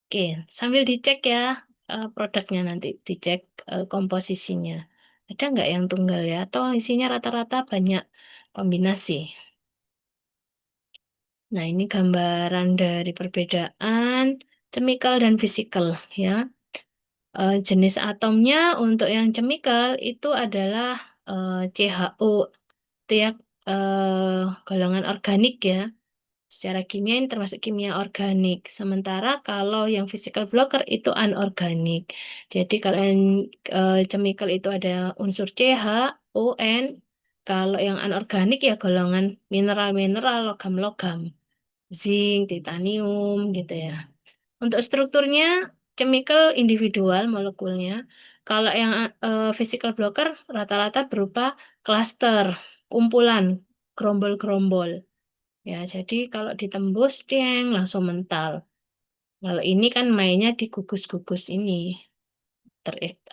Oke, sambil dicek ya produknya nanti, dicek komposisinya. Ada nggak yang tunggal ya? Atau isinya rata-rata banyak kombinasi. Nah, ini gambaran dari perbedaan chemical dan physical ya. Jenis atomnya untuk yang chemical itu adalah CHO, itu ya golongan organik ya. Secara kimia ini termasuk kimia organik. Sementara kalau yang physical blocker itu anorganik. Jadi kalau yang chemical itu ada unsur CH, UN. Kalau yang anorganik ya golongan mineral-mineral, logam-logam. Zinc, titanium gitu ya. Untuk strukturnya chemical individual molekulnya. Kalau yang physical blocker rata-rata berupa cluster, kumpulan, gerombol-gerombol. Ya, jadi kalau ditembus, dieng, langsung mental. Kalau ini kan mainnya di gugus-gugus ini,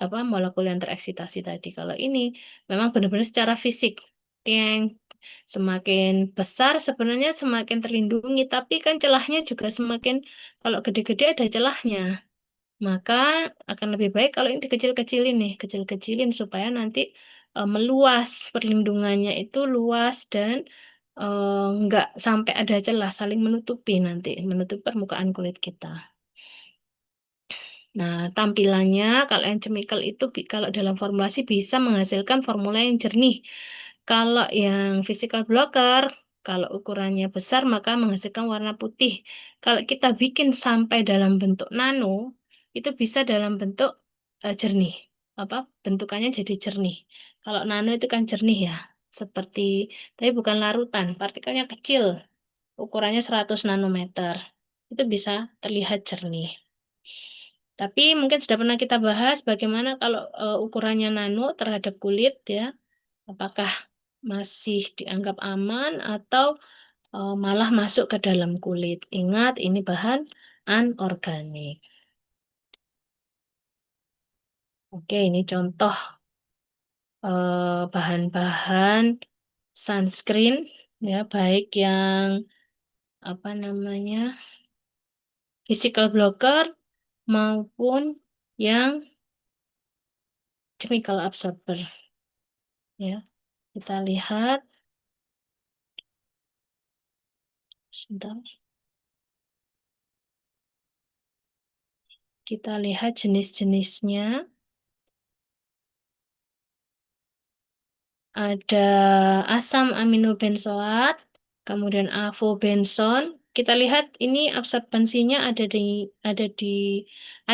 apa molekul yang tereksitasi tadi. Kalau ini memang benar-benar secara fisik, dieng, semakin besar sebenarnya semakin terlindungi, tapi kan celahnya juga semakin, kalau gede-gede ada celahnya. Maka akan lebih baik kalau ini dikecil-kecilin nih, kecil-kecilin supaya nanti meluas perlindungannya itu luas dan nggak sampai ada celah saling menutupi nanti, menutupi permukaan kulit kita. Nah, tampilannya kalau yang chemical itu kalau dalam formulasi bisa menghasilkan formula yang jernih. Kalau yang physical blocker, kalau ukurannya besar maka menghasilkan warna putih. Kalau kita bikin sampai dalam bentuk nano, itu bisa dalam bentuk jernih. Apa bentukannya jadi jernih. Kalau nano itu kan jernih ya, seperti tapi bukan larutan, partikelnya kecil, ukurannya 100 nanometer. Itu bisa terlihat jernih. Tapi mungkin sudah pernah kita bahas bagaimana kalau ukurannya nano terhadap kulit ya, apakah masih dianggap aman atau malah masuk ke dalam kulit. Ingat, ini bahan anorganik. Oke, ini contoh bahan-bahan sunscreen ya, baik yang apa namanya physical blocker maupun yang chemical absorber ya. Kita lihat sebentar. Kita lihat jenis-jenisnya. Ada asam aminobenzoat, kemudian avobenson. Kita lihat ini absorbensinya ada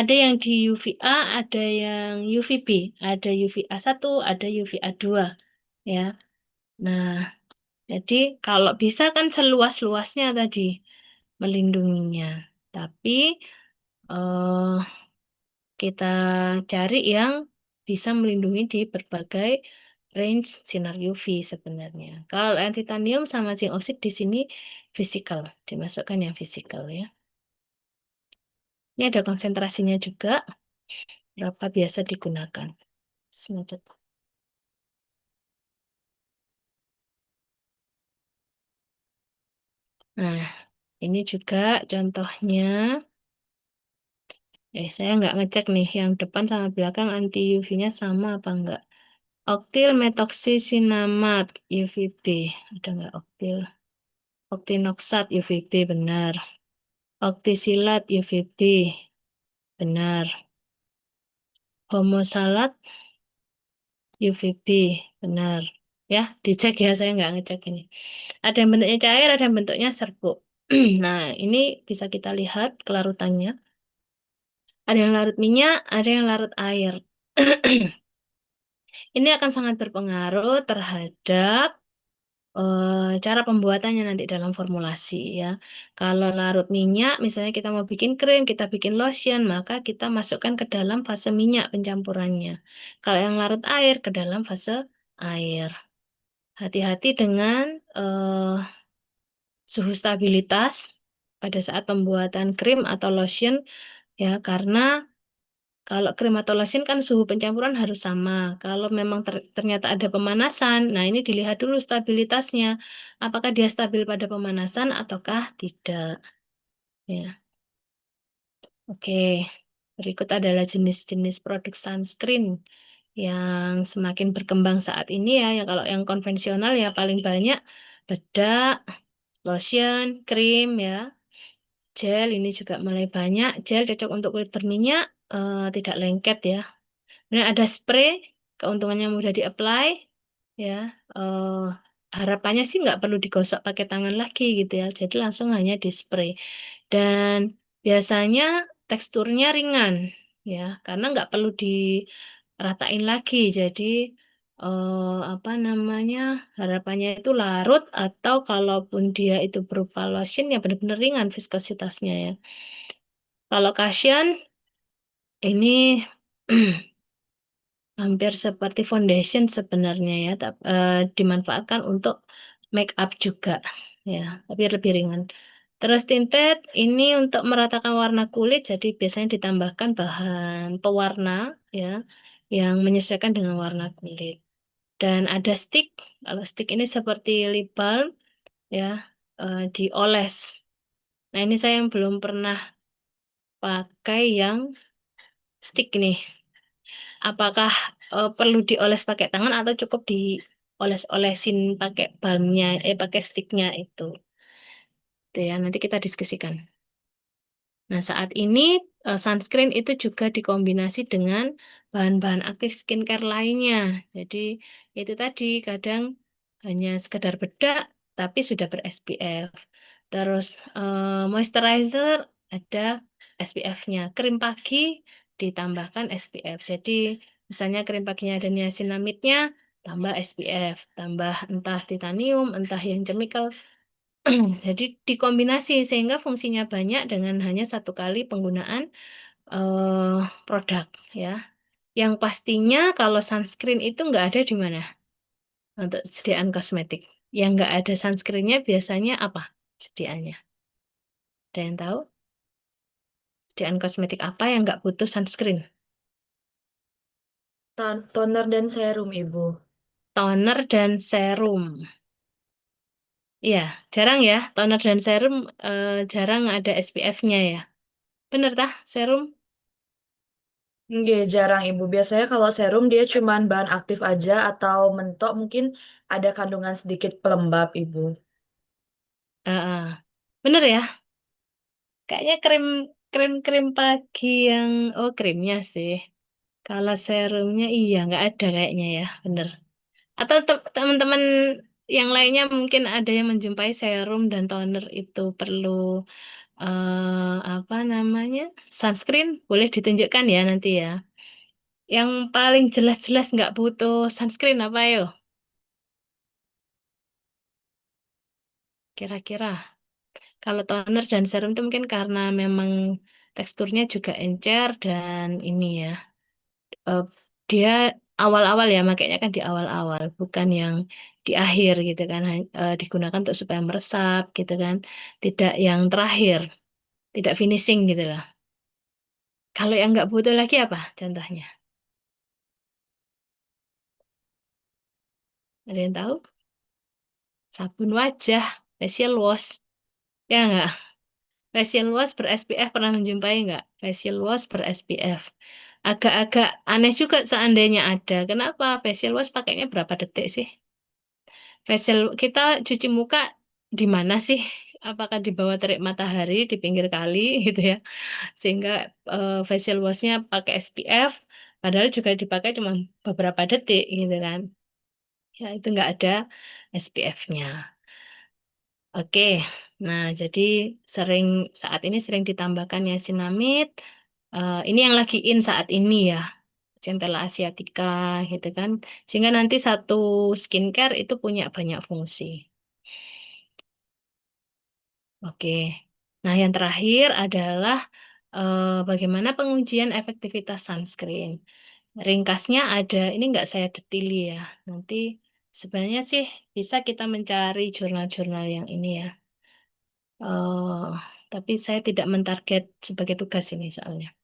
yang di UVA, ada yang UVB, ada UVA1, ada UVA2 ya. Nah, jadi kalau bisa kan seluas-luasnya tadi melindunginya. Tapi eh, kita cari yang bisa melindungi di berbagai range sinar UV sebenarnya. Kalau yang titanium sama zinc oxide di sini fisikal, dimasukkan yang fisikal ya. Ini ada konsentrasinya juga, berapa biasa digunakan. Semacam. Nah, ini juga contohnya. Saya nggak ngecek nih, yang depan sama belakang anti UV-nya sama apa enggak. Oktil metoxisinamid UVB. Ada nggak oktil? Oktinoxat UVB benar. Oktisilat UVB benar. Homosalat UVB benar. Ya, dicek ya, saya nggak ngecek ini. Ada yang bentuknya cair, ada yang bentuknya serbuk. Nah, ini bisa kita lihat kelarutannya. Ada yang larut minyak, ada yang larut air. Ini akan sangat berpengaruh terhadap cara pembuatannya nanti dalam formulasi ya. Kalau larut minyak, misalnya kita mau bikin krim, kita bikin lotion, maka kita masukkan ke dalam fase minyak pencampurannya. Kalau yang larut air, ke dalam fase air. Hati-hati dengan suhu stabilitas pada saat pembuatan krim atau lotion ya, karena kalau krim atau lotion kan suhu pencampuran harus sama. Kalau memang ternyata ada pemanasan, nah ini dilihat dulu stabilitasnya. Apakah dia stabil pada pemanasan ataukah tidak. Ya, oke. Berikut adalah jenis-jenis produk sunscreen yang semakin berkembang saat ini ya. Yang kalau yang konvensional ya paling banyak bedak, lotion, krim ya. Gel ini juga mulai banyak. Gel cocok untuk kulit berminyak, tidak lengket ya. Kemudian ada spray, keuntungannya mudah di-apply, ya. eh, Harapannya sih nggak perlu digosok pakai tangan lagi gitu ya, jadi langsung hanya di spray. Dan biasanya teksturnya ringan, ya, karena nggak perlu diratain lagi. Jadi apa namanya, harapannya itu larut atau kalaupun dia itu berupa lotion ya benar-benar ringan viskositasnya ya. Kalau cushion ini hampir seperti foundation sebenarnya ya, dimanfaatkan untuk make up juga ya, tapi lebih ringan. Terus tinted ini untuk meratakan warna kulit, jadi biasanya ditambahkan bahan pewarna ya yang menyesuaikan dengan warna kulit. Dan ada stick, kalau stick ini seperti lip balm ya, dioles. Nah ini saya yang belum pernah pakai yang stick nih. Apakah perlu dioles pakai tangan atau cukup dioles-olesin pakai balmnya, pakai sticknya itu. Itu ya, nanti kita diskusikan. Nah, saat ini sunscreen itu juga dikombinasi dengan bahan-bahan aktif skincare lainnya. Jadi, itu tadi kadang hanya sekedar bedak, tapi sudah ber-SPF. Terus, moisturizer ada SPF-nya. Krim pagi ditambahkan SPF. Jadi, misalnya krim paginya ada niacinamide-nya, tambah SPF. Tambah entah titanium, entah yang chemical, jadi dikombinasi sehingga fungsinya banyak dengan hanya satu kali penggunaan produk ya. Yang pastinya kalau sunscreen itu nggak ada di mana untuk sediaan kosmetik. Yang nggak ada sunscreennya biasanya apa sediaannya? Ada yang tahu? Sediaan kosmetik apa yang nggak butuh sunscreen? Toner dan serum, Ibu. Toner dan serum. Iya, jarang ya. Toner dan serum jarang ada SPF-nya ya. Bener tah, serum? Nggak, jarang, Ibu. Biasanya kalau serum dia cuman bahan aktif aja atau mentok mungkin ada kandungan sedikit pelembab, Ibu. Bener ya. Kayaknya krim krim krim pagi yang krimnya sih. Kalau serumnya iya nggak ada kayaknya ya, bener. Atau teman-teman yang lainnya mungkin ada yang menjumpai serum dan toner itu perlu apa namanya sunscreen, boleh ditunjukkan ya nanti ya. Yang paling jelas-jelas nggak butuh sunscreen apa yo? Kira-kira. Kalau toner dan serum itu mungkin karena memang teksturnya juga encer dan ini ya, eh, dia awal-awal ya, makanya kan di awal-awal, bukan yang di akhir gitu kan, digunakan untuk supaya meresap gitu kan, tidak yang terakhir, tidak finishing gitu lah. Kalau yang nggak butuh lagi apa contohnya? Ada yang tahu? Sabun wajah, facial wash, ya nggak? Facial wash ber SPF pernah menjumpai nggak? Facial wash ber SPF. Agak-agak aneh juga seandainya ada. Kenapa facial wash pakainya berapa detik sih? Facial kita cuci muka di mana sih? Apakah di bawah terik matahari di pinggir kali gitu ya? Sehingga facial washnya pakai SPF, padahal juga dipakai cuma beberapa detik gitu kan? Ya itu nggak ada SPF-nya. Oke, nah jadi sering saat ini sering ditambahkan niacinamide. Ini yang lagi in saat ini ya, Centella asiatica gitu kan. Sehingga nanti satu skincare itu punya banyak fungsi. Oke, nah yang terakhir adalah bagaimana pengujian efektivitas sunscreen. Ringkasnya ada, ini nggak saya detaili ya. Nanti sebenarnya sih bisa kita mencari jurnal-jurnal yang ini ya. Eh, tapi saya tidak mentarget sebagai tugas ini soalnya.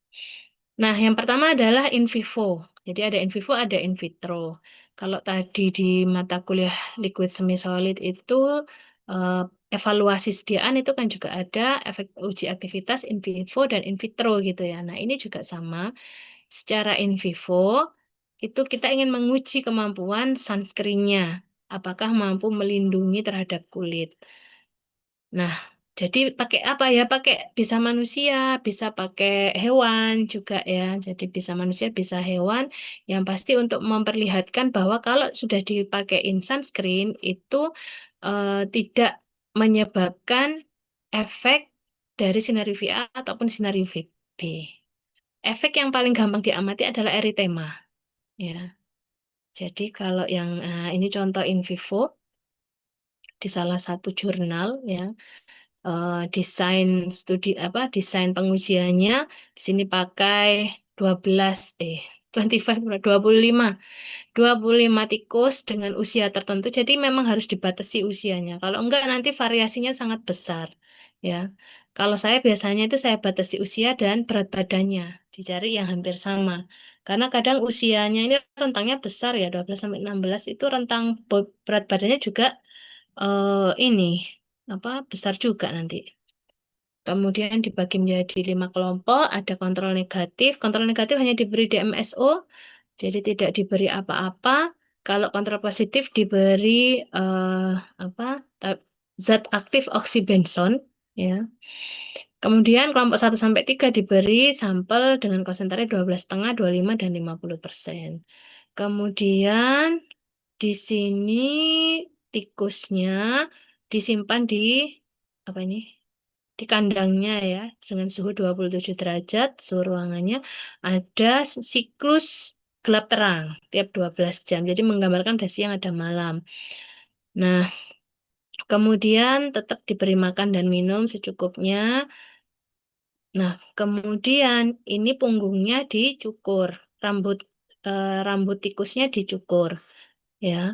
Nah, yang pertama adalah in vivo. Jadi ada in vivo, ada in vitro. Kalau tadi di mata kuliah liquid semi solid itu eh, evaluasi sediaan itu kan juga ada efek uji aktivitas in vivo dan in vitro gitu ya. Nah, ini juga sama. Secara in vivo itu kita ingin menguji kemampuan sunscreen-nya. Apakah mampu melindungi terhadap kulit. Nah, jadi pakai apa ya? Pakai bisa manusia, bisa pakai hewan juga ya. Jadi bisa manusia, bisa hewan. Yang pasti untuk memperlihatkan bahwa kalau sudah dipakai sunscreen itu tidak menyebabkan efek dari sinar UVA ataupun sinar UVB. Efek yang paling gampang diamati adalah eritema. Ya, jadi kalau yang ini contoh in vivo di salah satu jurnal ya. Desain studi apa desain pengujiannya di sini pakai 12 25 25 tikus dengan usia tertentu. Jadi memang harus dibatasi usianya. Kalau enggak nanti variasinya sangat besar ya. Kalau saya biasanya itu saya batasi usia dan berat badannya, dicari yang hampir sama. Karena kadang usianya ini rentangnya besar ya, 12 sampai 16 itu rentang berat badannya juga ini apa besar juga nanti. Kemudian dibagi menjadi 5 kelompok, ada kontrol negatif. Kontrol negatif hanya diberi DMSO, jadi tidak diberi apa-apa. Kalau kontrol positif diberi apa zat aktif oxybenzone, ya. Kemudian kelompok 1 sampai 3 diberi sampel dengan konsentrasi 12,5, 25, dan 50%. Kemudian di sini tikusnya disimpan di apa ini? Di kandangnya ya dengan suhu 27 derajat suhu ruangannya ada siklus gelap terang tiap 12 jam. Jadi menggambarkan ada siang ada malam. Nah, kemudian tetap diberi makan dan minum secukupnya. Nah, kemudian ini punggungnya dicukur, rambut tikusnya dicukur ya.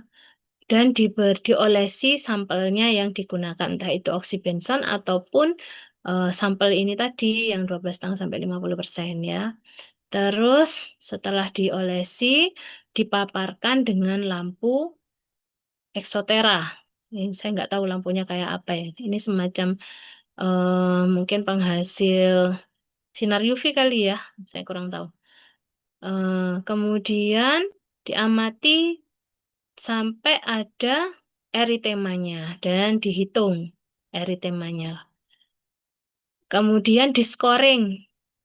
Dan diolesi sampelnya yang digunakan entah itu oxybenzone ataupun sampel ini tadi yang 12,5 sampai 50% ya. Terus setelah diolesi dipaparkan dengan lampu eksotera. Ini saya nggak tahu lampunya kayak apa ya. Ini semacam mungkin penghasil sinar UV kali ya. Saya kurang tahu. Kemudian diamati sampai ada eritemanya dan dihitung eritemanya. Kemudian di scoring.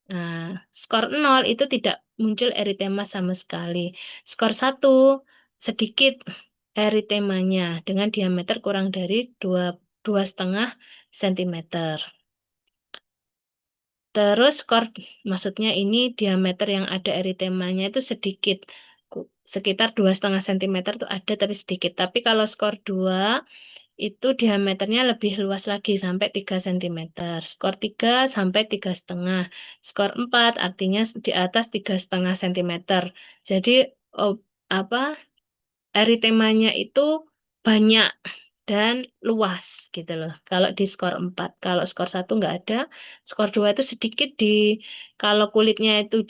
Nah, skor 0 itu tidak muncul eritema sama sekali. Skor 1 sedikit eritemanya dengan diameter kurang dari 2,5 cm. Terus skor, maksudnya ini diameter yang ada eritemanya itu sedikit, sekitar 2,5 cm itu ada tapi sedikit. Tapi kalau skor 2 itu diameternya lebih luas lagi sampai 3 cm. Skor 3 sampai 3,5. Skor 4 artinya di atas 3,5 cm. Jadi oh, apa eritemanya itu banyak dan luas gitu loh. Kalau di skor 4, kalau skor 1 nggak ada, skor 2 itu sedikit kalau kulitnya itu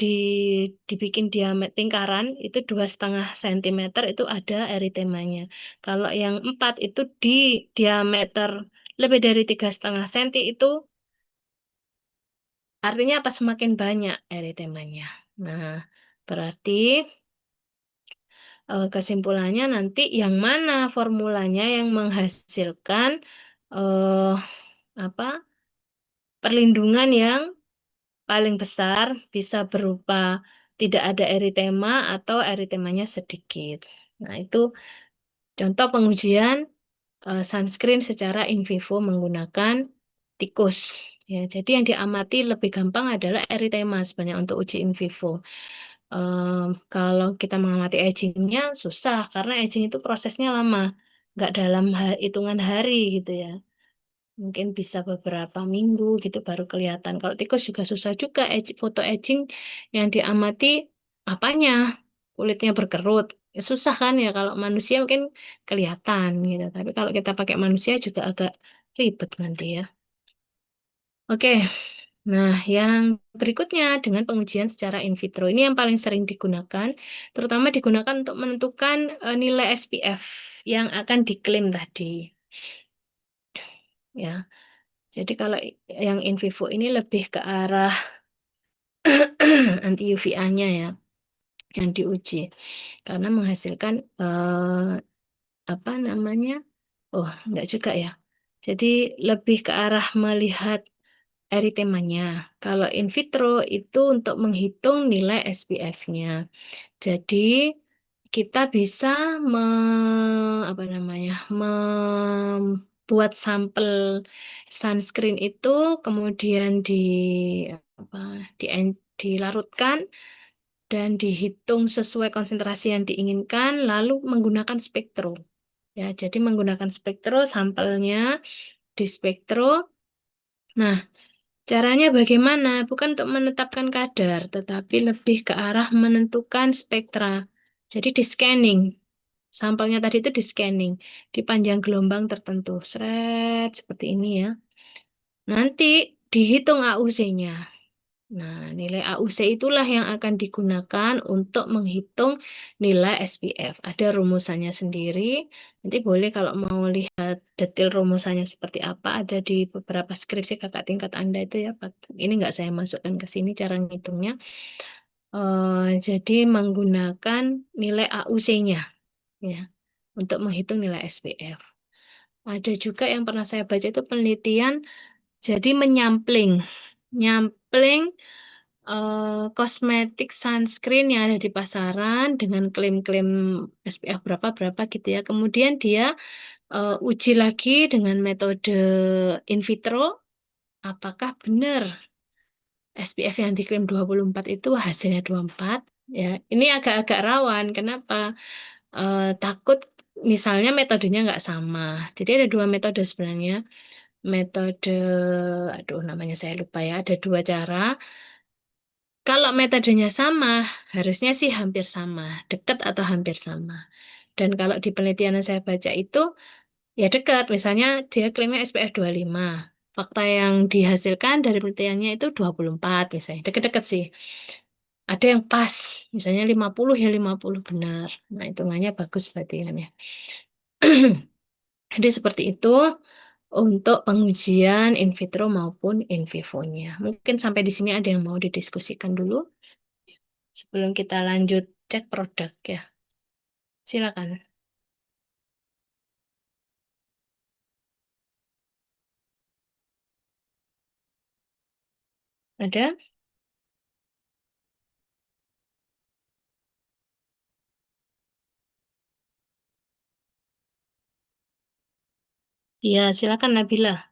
dibikin diameter lingkaran itu 2,5 cm itu ada eritemanya. Kalau yang 4 itu di diameter lebih dari 3,5 cm itu artinya apa semakin banyak eritemanya. Nah, berarti kesimpulannya nanti yang mana formulanya yang menghasilkan eh apa perlindungan yang paling besar bisa berupa tidak ada eritema atau eritemanya sedikit. Nah, itu contoh pengujian sunscreen secara in vivo menggunakan tikus. Ya, jadi yang diamati lebih gampang adalah eritema sebenarnya untuk uji in vivo. Kalau kita mengamati agingnya susah karena aging itu prosesnya lama, nggak dalam hitungan hari gitu ya. Mungkin bisa beberapa minggu gitu baru kelihatan. Kalau tikus juga susah juga foto aging yang diamati apanya kulitnya berkerut. Ya, susah kan ya kalau manusia mungkin kelihatan gitu. Tapi kalau kita pakai manusia juga agak ribet nanti ya. Oke. Nah, yang berikutnya dengan pengujian secara in vitro ini yang paling sering digunakan, terutama digunakan untuk menentukan nilai SPF yang akan diklaim tadi. Ya, jadi kalau yang in vivo ini lebih ke arah anti UVA-nya ya yang diuji, karena menghasilkan apa namanya? Oh, enggak juga ya. Jadi lebih ke arah melihat eritemanya. Kalau in vitro itu untuk menghitung nilai SPF-nya. Jadi kita bisa apa namanya membuat sampel sunscreen itu kemudian apa, dilarutkan dan dihitung sesuai konsentrasi yang diinginkan, lalu menggunakan spektro. Ya, jadi menggunakan spektro sampelnya di spektro. Nah, caranya bagaimana? Bukan untuk menetapkan kadar, tetapi lebih ke arah menentukan spektra. Jadi di scanning. Sampelnya tadi itu di scanning, di panjang gelombang tertentu. Seret, seperti ini ya. Nanti dihitung AUC-nya. Nah, nilai AUC itulah yang akan digunakan untuk menghitung nilai SPF. Ada rumusannya sendiri. Nanti boleh kalau mau lihat detail rumusannya seperti apa, ada di beberapa skripsi kakak tingkat Anda itu ya, Pak. Ini nggak saya masukkan ke sini cara ngitungnya. Jadi menggunakan nilai AUC-nya ya untuk menghitung nilai SPF. Ada juga yang pernah saya baca itu penelitian, jadi nyampling kosmetik sunscreen yang ada di pasaran dengan klaim-klaim SPF berapa-berapa gitu ya. Kemudian dia uji lagi dengan metode in vitro, apakah benar SPF yang diklaim 24 itu hasilnya 24. Ya, ini agak-agak rawan. Kenapa? Takut misalnya metodenya nggak sama. Jadi ada dua metode sebenarnya. Metode, aduh namanya saya lupa ya, ada dua cara. Kalau metodenya sama, harusnya sih hampir sama, dekat atau hampir sama. Dan kalau di penelitian yang saya baca itu, ya dekat. Misalnya dia klaimnya SPF 25. Fakta yang dihasilkan dari penelitiannya itu 24 misalnya. Dekat-dekat sih. Ada yang pas, misalnya 50 ya 50 benar. Nah, hitungannya bagus berarti kan ya. Jadi seperti itu untuk pengujian in vitro maupun in vivo-nya. Mungkin sampai di sini ada yang mau didiskusikan dulu sebelum kita lanjut cek produk ya. Silakan. Ada? Iya, silakan Nabila.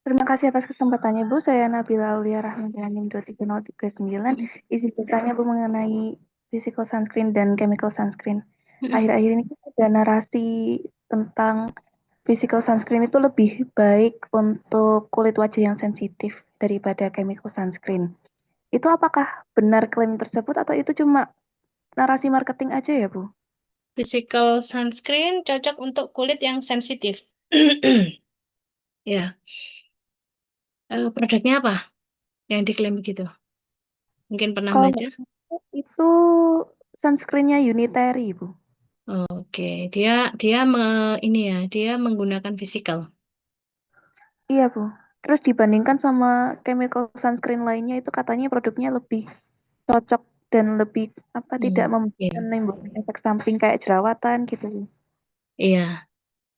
Terima kasih atas kesempatannya, Bu. Saya Nabila Aulia Rahmadanim 23039. Isi bertanya, Bu, mengenai physical sunscreen dan chemical sunscreen. Mm-mm. Akhir-akhir ini kan ada narasi tentang physical sunscreen itu lebih baik untuk kulit wajah yang sensitif daripada chemical sunscreen. Itu apakah benar klaim tersebut atau itu cuma narasi marketing aja ya, Bu? Physical sunscreen cocok untuk kulit yang sensitif. Ya, produknya apa yang diklaim begitu? Mungkin pernah Kalau baca? nggak salah itu sunscreennya Unitary, Bu. Oke, dia dia ini ya, dia menggunakan physical. Iya, Bu. Terus dibandingkan sama chemical sunscreen lainnya itu katanya produknya lebih cocok dan lebih apa tidak Iya, menimbulkan efek samping kayak jerawatan gitu, Bu. iya.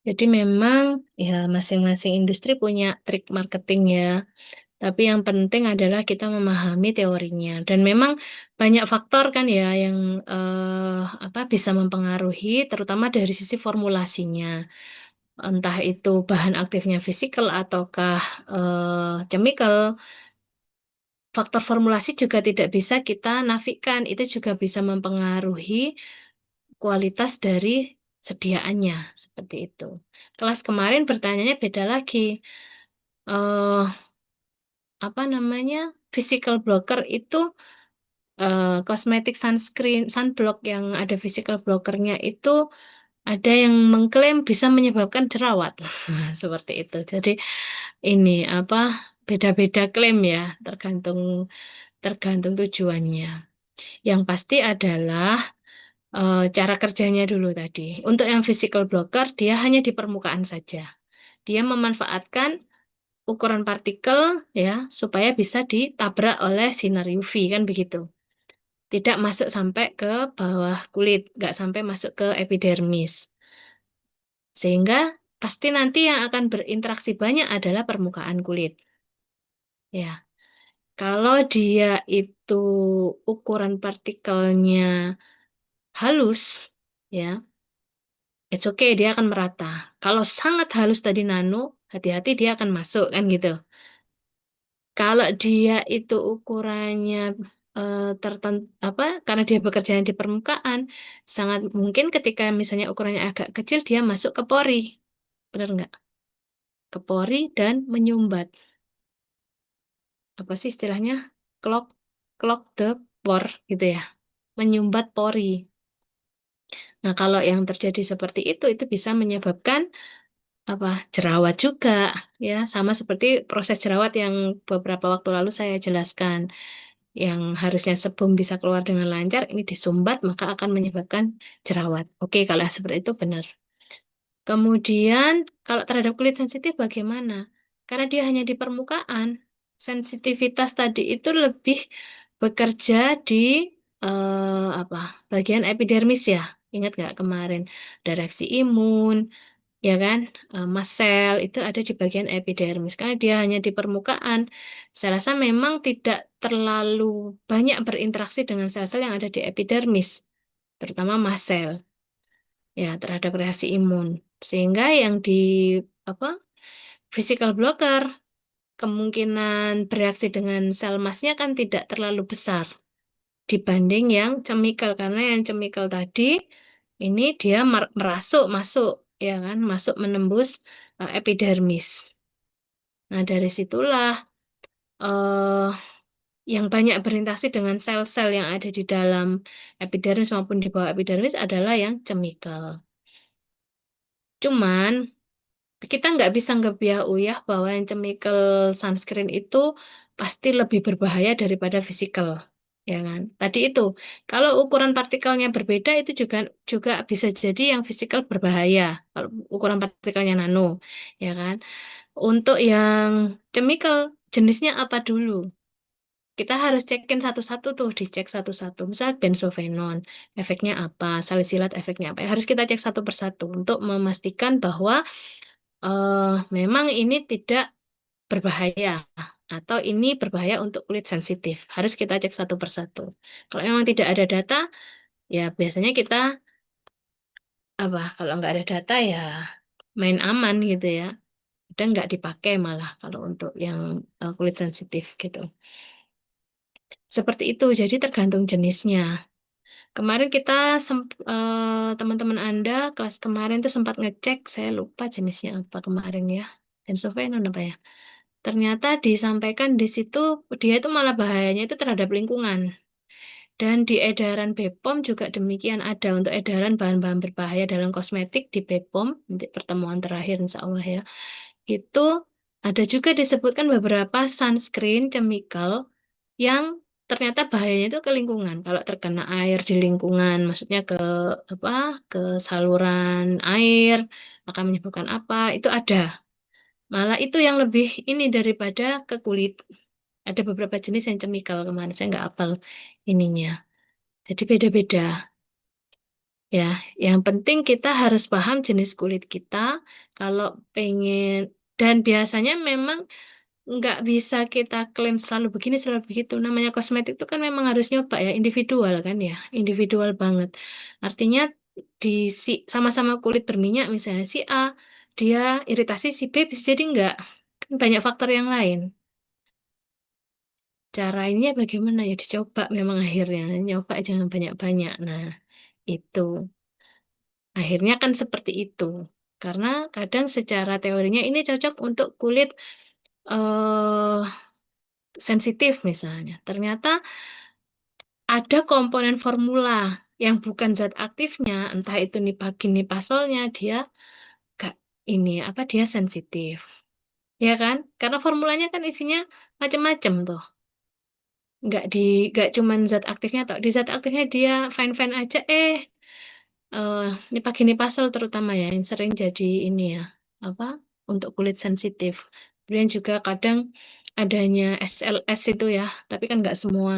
Jadi memang ya masing-masing industri punya trik marketing ya. Tapi yang penting adalah kita memahami teorinya. Dan memang banyak faktor kan ya yang apa bisa mempengaruhi, terutama dari sisi formulasinya. Entah itu bahan aktifnya fisikal ataukah chemical. Faktor formulasi juga tidak bisa kita nafikan. Itu juga bisa mempengaruhi kualitas dari sediaannya seperti itu. Kelas kemarin pertanyaannya beda lagi. eh Apa namanya? Physical blocker itu kosmetik sunscreen, sunblock yang ada physical blockernya itu ada yang mengklaim bisa menyebabkan jerawat. Seperti itu. Jadi ini apa beda-beda klaim ya, tergantung tergantung tujuannya. Yang pasti adalah cara kerjanya dulu tadi. Untuk yang physical blocker, dia hanya di permukaan saja. Dia memanfaatkan ukuran partikel ya supaya bisa ditabrak oleh sinar UV kan begitu. Tidak masuk sampai ke bawah kulit, nggak sampai masuk ke epidermis. Sehingga pasti nanti yang akan berinteraksi banyak adalah permukaan kulit. Ya, kalau dia itu ukuran partikelnya halus, ya it's okay, dia akan merata. Kalau sangat halus tadi nano, hati-hati dia akan masuk kan gitu. Kalau dia itu ukurannya tertentu apa karena dia bekerja di permukaan, sangat mungkin ketika misalnya ukurannya agak kecil dia masuk ke pori. Benar nggak? Ke pori dan menyumbat. Apa sih istilahnya? Clog clog the pore gitu ya. Menyumbat pori. Nah, kalau yang terjadi seperti itu bisa menyebabkan apa jerawat juga ya sama seperti proses jerawat yang beberapa waktu lalu saya jelaskan yang harusnya sebum bisa keluar dengan lancar ini disumbat maka akan menyebabkan jerawat. Oke, kalau yang seperti itu benar. Kemudian kalau terhadap kulit sensitif bagaimana? Karena dia hanya di permukaan, sensitivitas tadi itu lebih bekerja di apa bagian epidermis ya. Ingat nggak kemarin ada reaksi imun, ya kan? Mast cell itu ada di bagian epidermis karena dia hanya di permukaan. Saya rasa memang tidak terlalu banyak berinteraksi dengan sel-sel yang ada di epidermis, terutama mast cell ya terhadap reaksi imun. Sehingga yang di apa physical blocker kemungkinan bereaksi dengan sel mastnya kan tidak terlalu besar dibanding yang chemical karena yang chemical tadi ini dia merasuk masuk ya kan masuk menembus epidermis. Nah, dari situlah eh, yang banyak berinteraksi dengan sel-sel yang ada di dalam epidermis maupun di bawah epidermis adalah yang chemical. Cuman kita nggak bisa ngebiah uyah bahwa yang chemical sunscreen itu pasti lebih berbahaya daripada physical, ya kan? Tadi itu, kalau ukuran partikelnya berbeda itu juga juga bisa jadi yang physical berbahaya. Kalau ukuran partikelnya nano, ya kan? Untuk yang chemical jenisnya apa dulu? Kita harus cekin satu-satu tuh, dicek satu-satu. Misal benzofenon, efeknya apa? Salisilat efeknya apa? Harus kita cek satu persatu untuk memastikan bahwa memang ini tidak berbahaya atau ini berbahaya untuk kulit sensitif. Harus kita cek satu persatu. Kalau memang tidak ada data, ya biasanya kita apa? Kalau nggak ada data ya main aman gitu ya. Udah nggak dipakai malah kalau untuk yang kulit sensitif gitu. Seperti itu. Jadi tergantung jenisnya. Kemarin kita teman-teman Anda kelas kemarin tuh sempat ngecek, saya lupa jenisnya apa kemarin ya. Benzofenon apa ya? Ternyata disampaikan di situ dia itu malah bahayanya itu terhadap lingkungan. Dan di edaran BPOM juga demikian ada untuk edaran bahan-bahan berbahaya dalam kosmetik di BPOM nanti pertemuan terakhir insya Allah ya. Itu ada juga disebutkan beberapa sunscreen chemical yang ternyata bahayanya itu ke lingkungan. Kalau terkena air di lingkungan, maksudnya ke apa? Ke saluran air, akan menyebabkan apa? Itu ada. Malah itu yang lebih ini daripada ke kulit. Ada beberapa jenis yang chemical kemarin saya nggak hafal ininya. Jadi beda-beda. Ya, yang penting kita harus paham jenis kulit kita. Kalau pengen dan biasanya memang nggak bisa kita klaim selalu begini selalu begitu. Namanya kosmetik itu kan memang harus nyoba ya, individual kan ya, individual banget. Artinya di si sama-sama kulit berminyak misalnya si A dia iritasi si B bisa jadi enggak. Kan banyak faktor yang lain. Caranya bagaimana ya dicoba memang akhirnya nyoba jangan banyak-banyak. Nah, itu. Akhirnya kan seperti itu. Karena kadang secara teorinya ini cocok untuk kulit eh, sensitif misalnya. Ternyata ada komponen formula yang bukan zat aktifnya, entah itu nipagin nipasolnya, dia gak ini apa dia sensitif. Ya kan? Karena formulanya kan isinya macam-macam tuh. Nggak di nggak cuman zat aktifnya toh. Di zat aktifnya dia fine-fine aja eh nipagin terutama ya yang sering jadi ini ya apa untuk kulit sensitif. Kemudian juga kadang adanya SLS itu ya, tapi kan nggak semua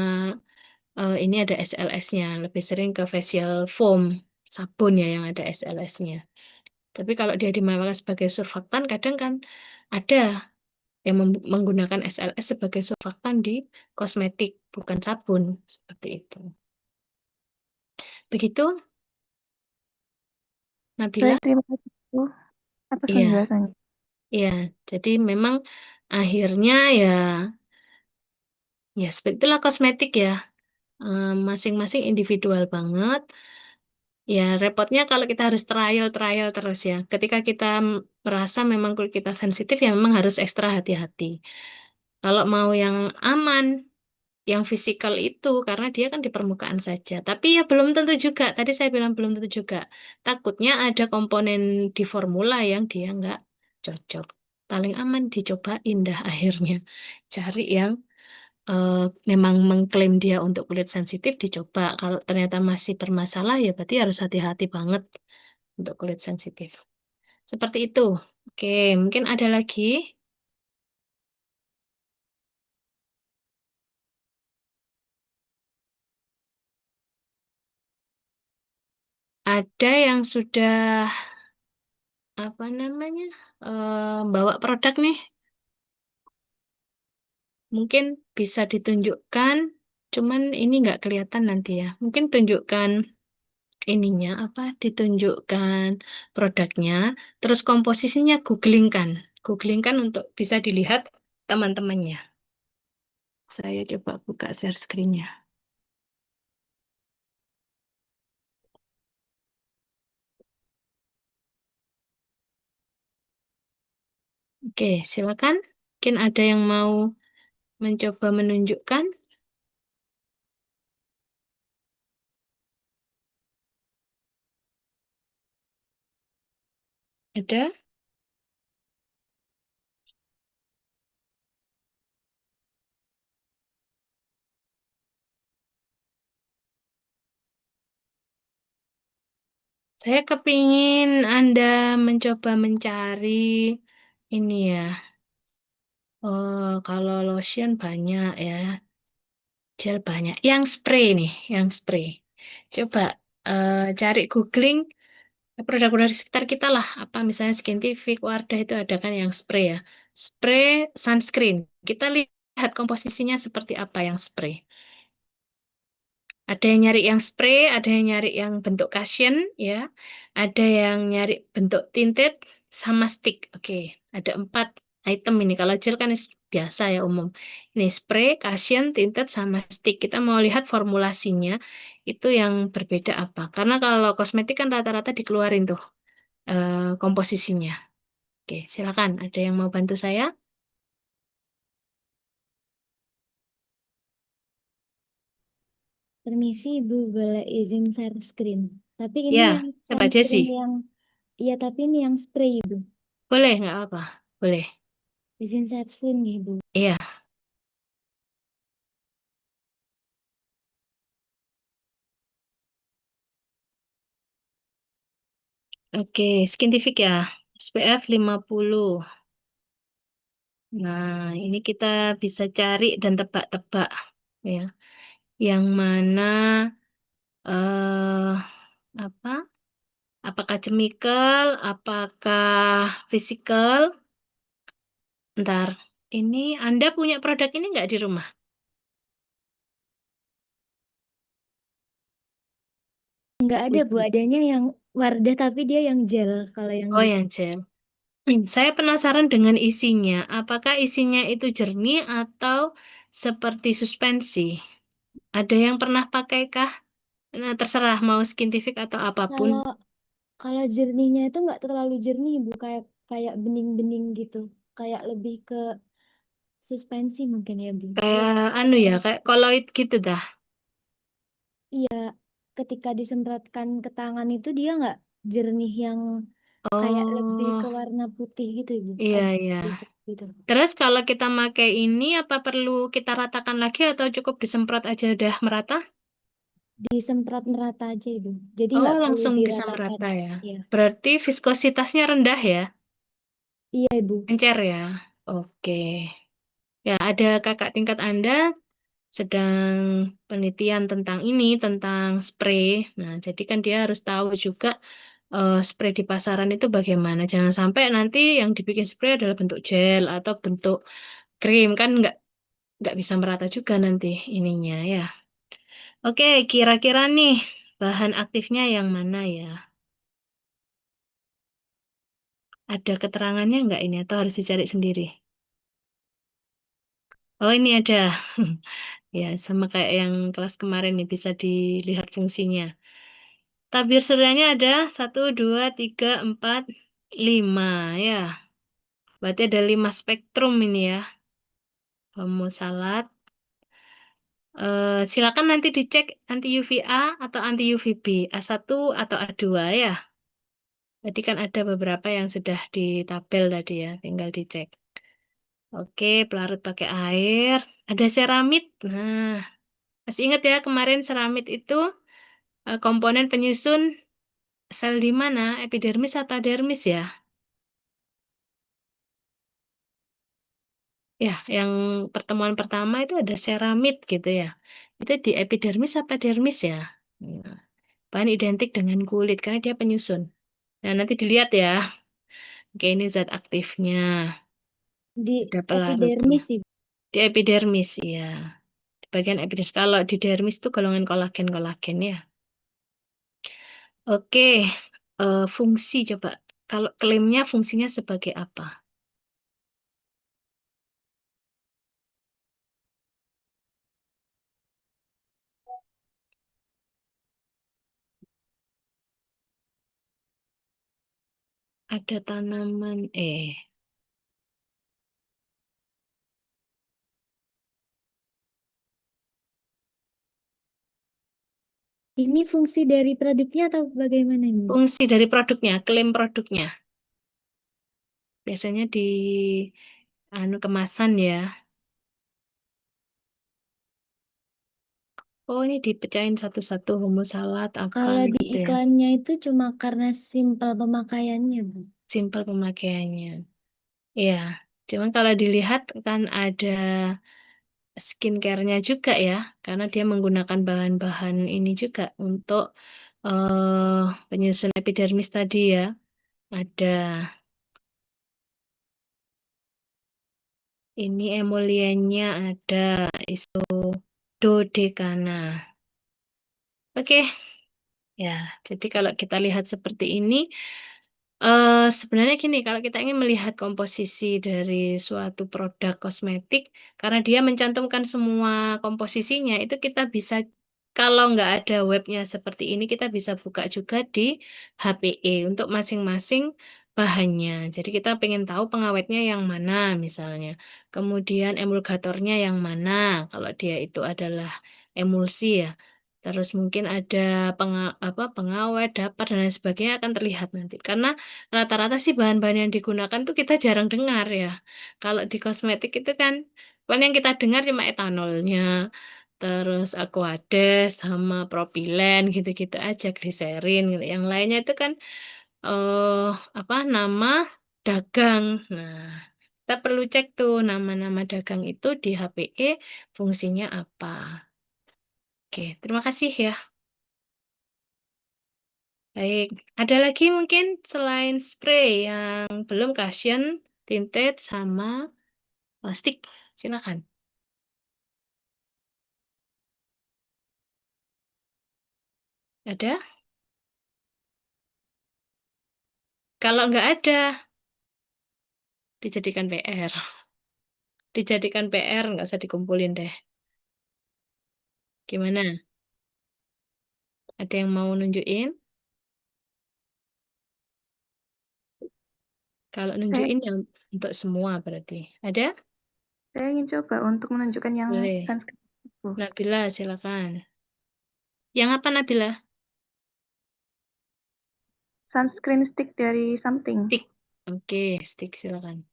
ini ada SLS-nya, lebih sering ke facial foam, sabun ya yang ada SLS-nya. Tapi kalau dia dimakan sebagai surfaktan, kadang kan ada yang menggunakan SLS sebagai surfaktan di kosmetik, bukan sabun, seperti itu. Begitu, Nabila? Baik, terima kasih Bu atas Iya, penjelasannya. iya. Jadi memang akhirnya ya, ya seperti itulah kosmetik ya. Masing-masing individual banget. Ya, repotnya kalau kita harus trial terus ya. Ketika kita merasa memang kulit kita sensitif, ya memang harus ekstra hati-hati. Kalau mau yang aman, yang fisikal itu, karena dia kan di permukaan saja. Tapi ya belum tentu juga. Tadi saya bilang belum tentu juga. Takutnya ada komponen di formula yang dia nggak cocok. Paling aman dicobain dah akhirnya. Cari yang eh, memang mengklaim dia untuk kulit sensitif dicoba. Kalau ternyata masih bermasalah ya berarti harus hati-hati banget untuk kulit sensitif. Seperti itu. Oke, mungkin ada lagi. Ada yang sudah apa namanya bawa produk nih. Mungkin bisa ditunjukkan. Cuman ini nggak kelihatan nanti ya. Mungkin tunjukkan ininya apa ditunjukkan produknya terus komposisinya googlingkan untuk bisa dilihat teman-temannya. Saya coba buka share screen-nya. Oke, silakan. Mungkin ada yang mau mencoba menunjukkan. Ada. Saya kepingin Anda mencoba mencari ini ya. Kalau lotion banyak ya. Gel banyak. Yang spray nih, yang spray. Coba cari googling produk-produk di sekitar kita lah. Apa misalnya Skintific, Wardah itu ada kan yang spray ya. Spray sunscreen. Kita lihat komposisinya seperti apa yang spray. Ada yang nyari yang spray, ada yang nyari yang bentuk cushion ya. Ada yang nyari bentuk tinted sama stick. Oke, ada 4 item ini. Kalau gel kan biasa ya umum. Ini spray, cushion, tinted, sama stick. Kita mau lihat formulasinya itu yang berbeda apa. Karena kalau kosmetik kan rata-rata dikeluarin tuh komposisinya. Oke, silakan. Ada yang mau bantu saya? Permisi Ibu, boleh izin share screen. Tapi ini Ya, yang coba Jessy. sunscreen yang, iya tapi ini yang spray Ibu. Boleh, nggak apa? Boleh. Izin share screen nih Ibu. Iya. Oke, Skintific ya. SPF 50. Nah, ini kita bisa cari dan tebak-tebak ya. Yang mana eh apa? Apakah chemical, apakah physical? Ntar, ini Anda punya produk ini nggak di rumah? Nggak ada Bu, adanya yang Wardah tapi dia yang gel kalau yang Oh, di yang gel. Saya penasaran dengan isinya. Apakah isinya itu jernih atau seperti suspensi? Ada yang pernah pakai kah? Nah, terserah mau Skintific atau apapun. kalau kalau jernihnya itu nggak terlalu jernih Bu, kayak kayak bening-bening gitu. Kayak lebih ke suspensi mungkin ya Bu. Kayak anu ya, Lebih kayak koloid gitu dah. iya, ketika disemprotkan ke tangan itu dia nggak jernih yang kayak lebih Oh, ke warna putih gitu Ibu. iya Agak iya. gitu gitu. Terus kalau kita pakai ini, apa perlu kita ratakan lagi atau cukup disemprot aja udah merata? Disemprot merata aja Ibu. Jadi Oh, nggak perlu langsung bisa diratakan. merata ya. Iya, Berarti viskositasnya rendah ya, iya Ibu. encer ya. Oke. Ya, ada kakak tingkat Anda sedang penelitian tentang ini, tentang spray. Nah, jadi kan dia harus tahu juga spray di pasaran itu bagaimana. Jangan sampai nanti yang dibikin spray adalah bentuk gel atau bentuk krim kan nggak bisa merata juga nanti ininya ya. Oke, kira-kira nih bahan aktifnya yang mana ya? Ada keterangannya nggak ini atau harus dicari sendiri? Oh, ini ada. Ya, sama kayak yang kelas kemarin nih bisa dilihat fungsinya. Tabir suryanya ada 1, 2, 3, 4, 5 ya. Berarti ada 5 spektrum ini ya. Homo salat. Silakan nanti dicek anti UVA atau anti UVB, A1 atau A2 ya. Berarti kan ada beberapa yang sudah ditabel tadi ya, tinggal dicek. Oke, pelarut pakai air. Ada seramid. Nah, masih ingat ya kemarin seramid itu komponen penyusun sel di mana? Epidermis atau dermis ya? Ya, yang pertemuan pertama itu ada seramid gitu ya. Itu di epidermis apa dermis ya? Nah, bahan identik dengan kulit karena dia penyusun. Nah, nanti dilihat ya. Oke, ini zat aktifnya. Di Ada pelarutnya. epidermis sih. Di epidermis, ya. Di bagian epidermis. Kalau di dermis itu golongan kolagen-kolagen ya. Oke, fungsi coba. Kalau klaimnya fungsinya sebagai apa? Ada tanaman, Ini fungsi dari produknya atau bagaimana ini? fungsi dari produknya, klaim produknya. Biasanya di anu kemasan ya. Oh, ini dipecahin satu-satu homo salad apa Kalau di gitu ya. iklannya itu cuma karena simpel pemakaiannya, Bu. Simpel pemakaiannya. Iya. Cuman kalau dilihat kan ada skincare-nya juga ya, karena dia menggunakan bahan-bahan ini juga untuk penyusun epidermis tadi ya. Ada ini emoliennya ada isododekana. Oke, ya. Jadi kalau kita lihat seperti ini, Sebenarnya gini, kalau kita ingin melihat komposisi dari suatu produk kosmetik, karena dia mencantumkan semua komposisinya, itu kita bisa, kalau nggak ada webnya seperti ini, kita bisa buka juga di HPE untuk masing-masing bahannya. Jadi kita pengen tahu pengawetnya yang mana misalnya, kemudian emulgatornya yang mana, kalau dia itu adalah emulsi ya. Terus mungkin ada pengawet, dapur dan lain sebagainya akan terlihat nanti. Karena rata-rata sih bahan-bahan yang digunakan tuh kita jarang dengar ya. Kalau di kosmetik itu kan paling yang kita dengar cuma etanolnya, terus Aquades sama propilen gitu-gitu aja, gliserin gitu. Yang lainnya itu kan eh nama dagang. Nah, kita perlu cek tuh nama-nama dagang itu di HPE fungsinya apa. Oke, terima kasih ya. Baik, ada lagi mungkin selain spray yang belum cushion, tinted, sama stick. Silakan. Ada? Kalau nggak ada, dijadikan PR. Dijadikan PR, nggak usah dikumpulin deh. Gimana? Ada yang mau nunjukin? Kalau Saya, nunjukin yang untuk semua berarti. Ada? saya ingin coba untuk menunjukkan yang Boleh. sunscreen itu. Nabila, silakan. Yang apa Nabila? Sunscreen stick dari something. Stick. Oke, stick silakan.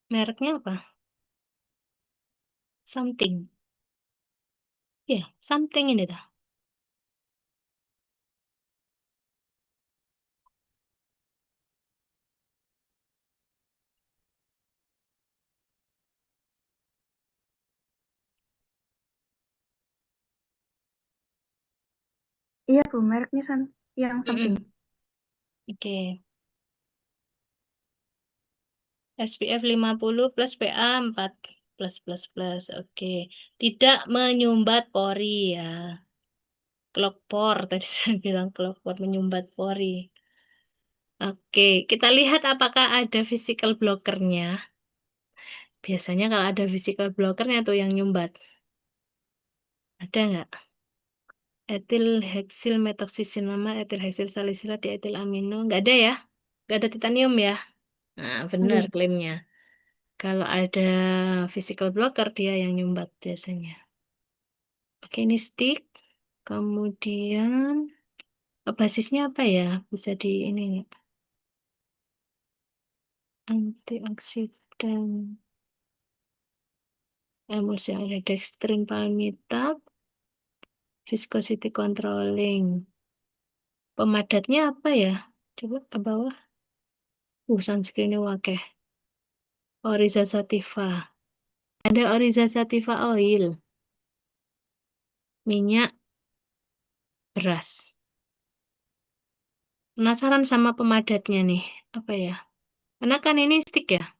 Mereknya apa? Something. Ya, something ini dah. Iya Bu, mereknya yang something. Mm-mm. Oke. SPF 50 plus PA 4 plus plus plus. Oke. Tidak menyumbat pori ya. Clog pore tadi saya bilang clog pore menyumbat pori. Oke, kita lihat apakah ada physical blockernya. Biasanya kalau ada physical blockernya tuh yang nyumbat. Ada nggak? Etil heksil metoksisinama, etil heksil salisilat, etil amino. Nggak ada ya? Nggak ada titanium ya? Nah, benar Oke. klaimnya. Kalau ada physical blocker, dia yang nyumbat biasanya. Oke, ini stick. Kemudian basisnya apa ya? Bisa di ini nggak? Antioksidan. Emulsi ada dextrin palmitat. Viscosity controlling. Pemadatnya apa ya? Coba ke bawah. Sunscreen wakeh. Oriza sativa. Ada Oriza sativa oil. Minyak beras. Penasaran sama pemadatnya nih. Apa ya? Karena kan ini stick ya.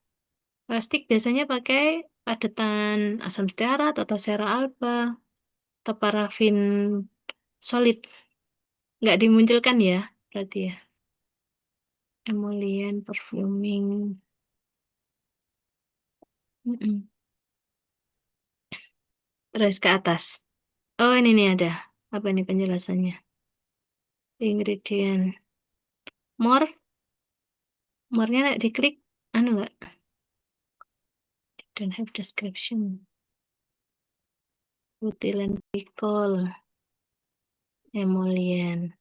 Plastik biasanya pakai padetan asam stearat atau sera alba atau parafin solid. Nggak dimunculkan ya, berarti ya. Emollient, perfuming. Mm-mm. Terus ke atas. Oh, ini nih ada. Apa nih penjelasannya? Ingredient. More. More-nya nggak diklik. Anu nggak? Don't have description. Butilen glycol. Emollient.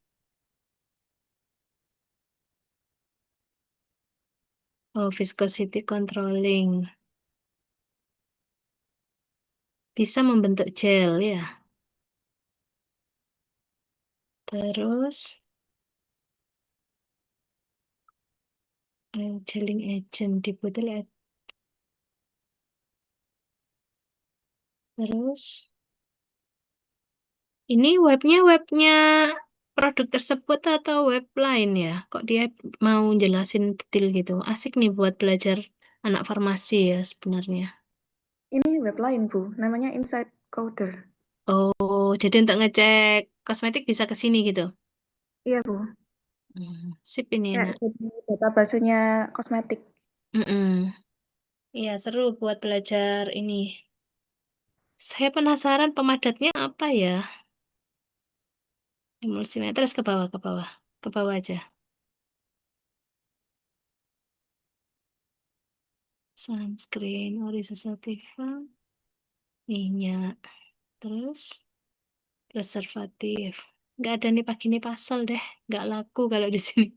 Oh, viscosity controlling. Bisa membentuk gel ya. Terus gelling agent di botol ya. Terus Ini webnya produk tersebut atau web lain ya? Kok dia mau jelasin detail gitu? Asik nih buat belajar anak farmasi ya sebenarnya. Ini web lain, Bu. Namanya Inside Coder. Oh, jadi untuk ngecek kosmetik bisa ke sini gitu. Iya, Bu. Sip ini Kayak enak. jadi databasenya kosmetik. Mm-mm. Iya, seru buat belajar ini. Saya penasaran pemadatnya apa ya? Emulsinya terus ke bawah, ke bawah. Ke bawah aja. Sunscreen, Orisativa, minyak, terus preservatif. Nggak ada nih pakai nih pasal deh. Nggak laku kalau di sini.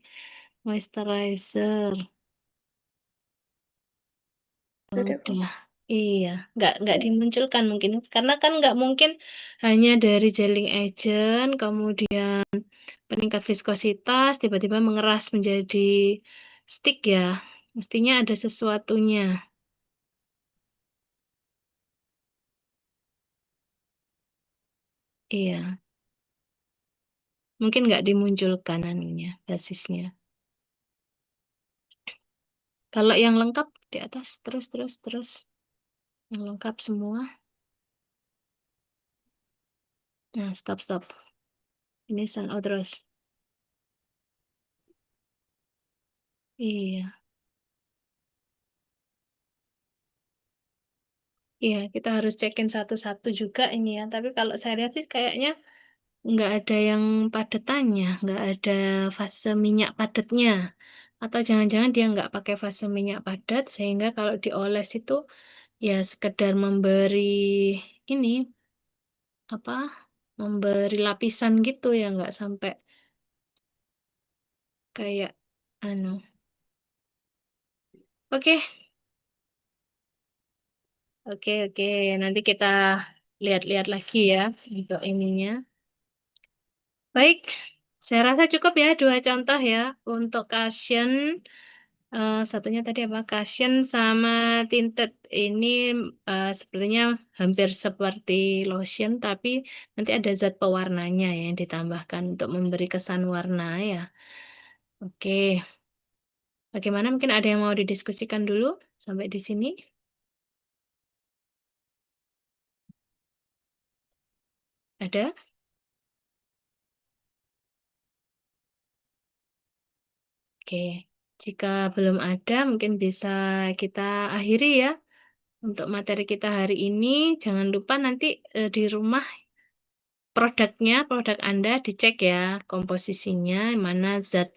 Moisturizer. Udah, Bu. Udah. Iya, nggak dimunculkan mungkin karena kan nggak mungkin hanya dari gelling agent, kemudian peningkat viskositas, tiba-tiba mengeras menjadi stick ya. Mestinya ada sesuatunya. Iya, mungkin nggak dimunculkan anunya, basisnya. Kalau yang lengkap di atas terus, yang lengkap semua. Nah, stop. Ini oh terus. Iya, iya kita harus cekin satu-satu juga ini ya. Tapi kalau saya lihat sih kayaknya nggak ada yang padetannya, nggak ada fase minyak padatnya. Atau jangan-jangan dia nggak pakai fase minyak padat sehingga kalau dioles itu ya sekedar memberi ini apa? Memberi lapisan gitu ya nggak sampai kayak anu. Oke, oke. Nanti kita lihat-lihat lagi ya untuk ininya. Baik, saya rasa cukup ya dua contoh ya untuk cushion. Satunya tadi apa? Cushion sama tinted. Ini sepertinya hampir seperti lotion, tapi nanti ada zat pewarnanya ya yang ditambahkan untuk memberi kesan warna ya. Oke, bagaimana? Mungkin ada yang mau didiskusikan dulu sampai di sini? Ada? Oke, jika belum ada, mungkin bisa kita akhiri ya untuk materi kita hari ini. Jangan lupa nanti di rumah produk Anda dicek ya komposisinya, mana zat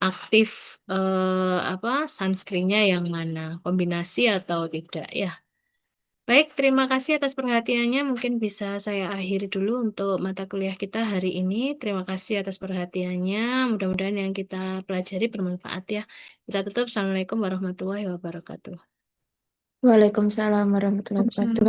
aktif apa sunscreennya yang mana, kombinasi atau tidak ya. Baik, terima kasih atas perhatiannya. Mungkin bisa saya akhiri dulu untuk mata kuliah kita hari ini. Terima kasih atas perhatiannya. Mudah-mudahan yang kita pelajari bermanfaat ya. Kita tutup. Assalamualaikum warahmatullahi wabarakatuh. Waalaikumsalam warahmatullahi wabarakatuh.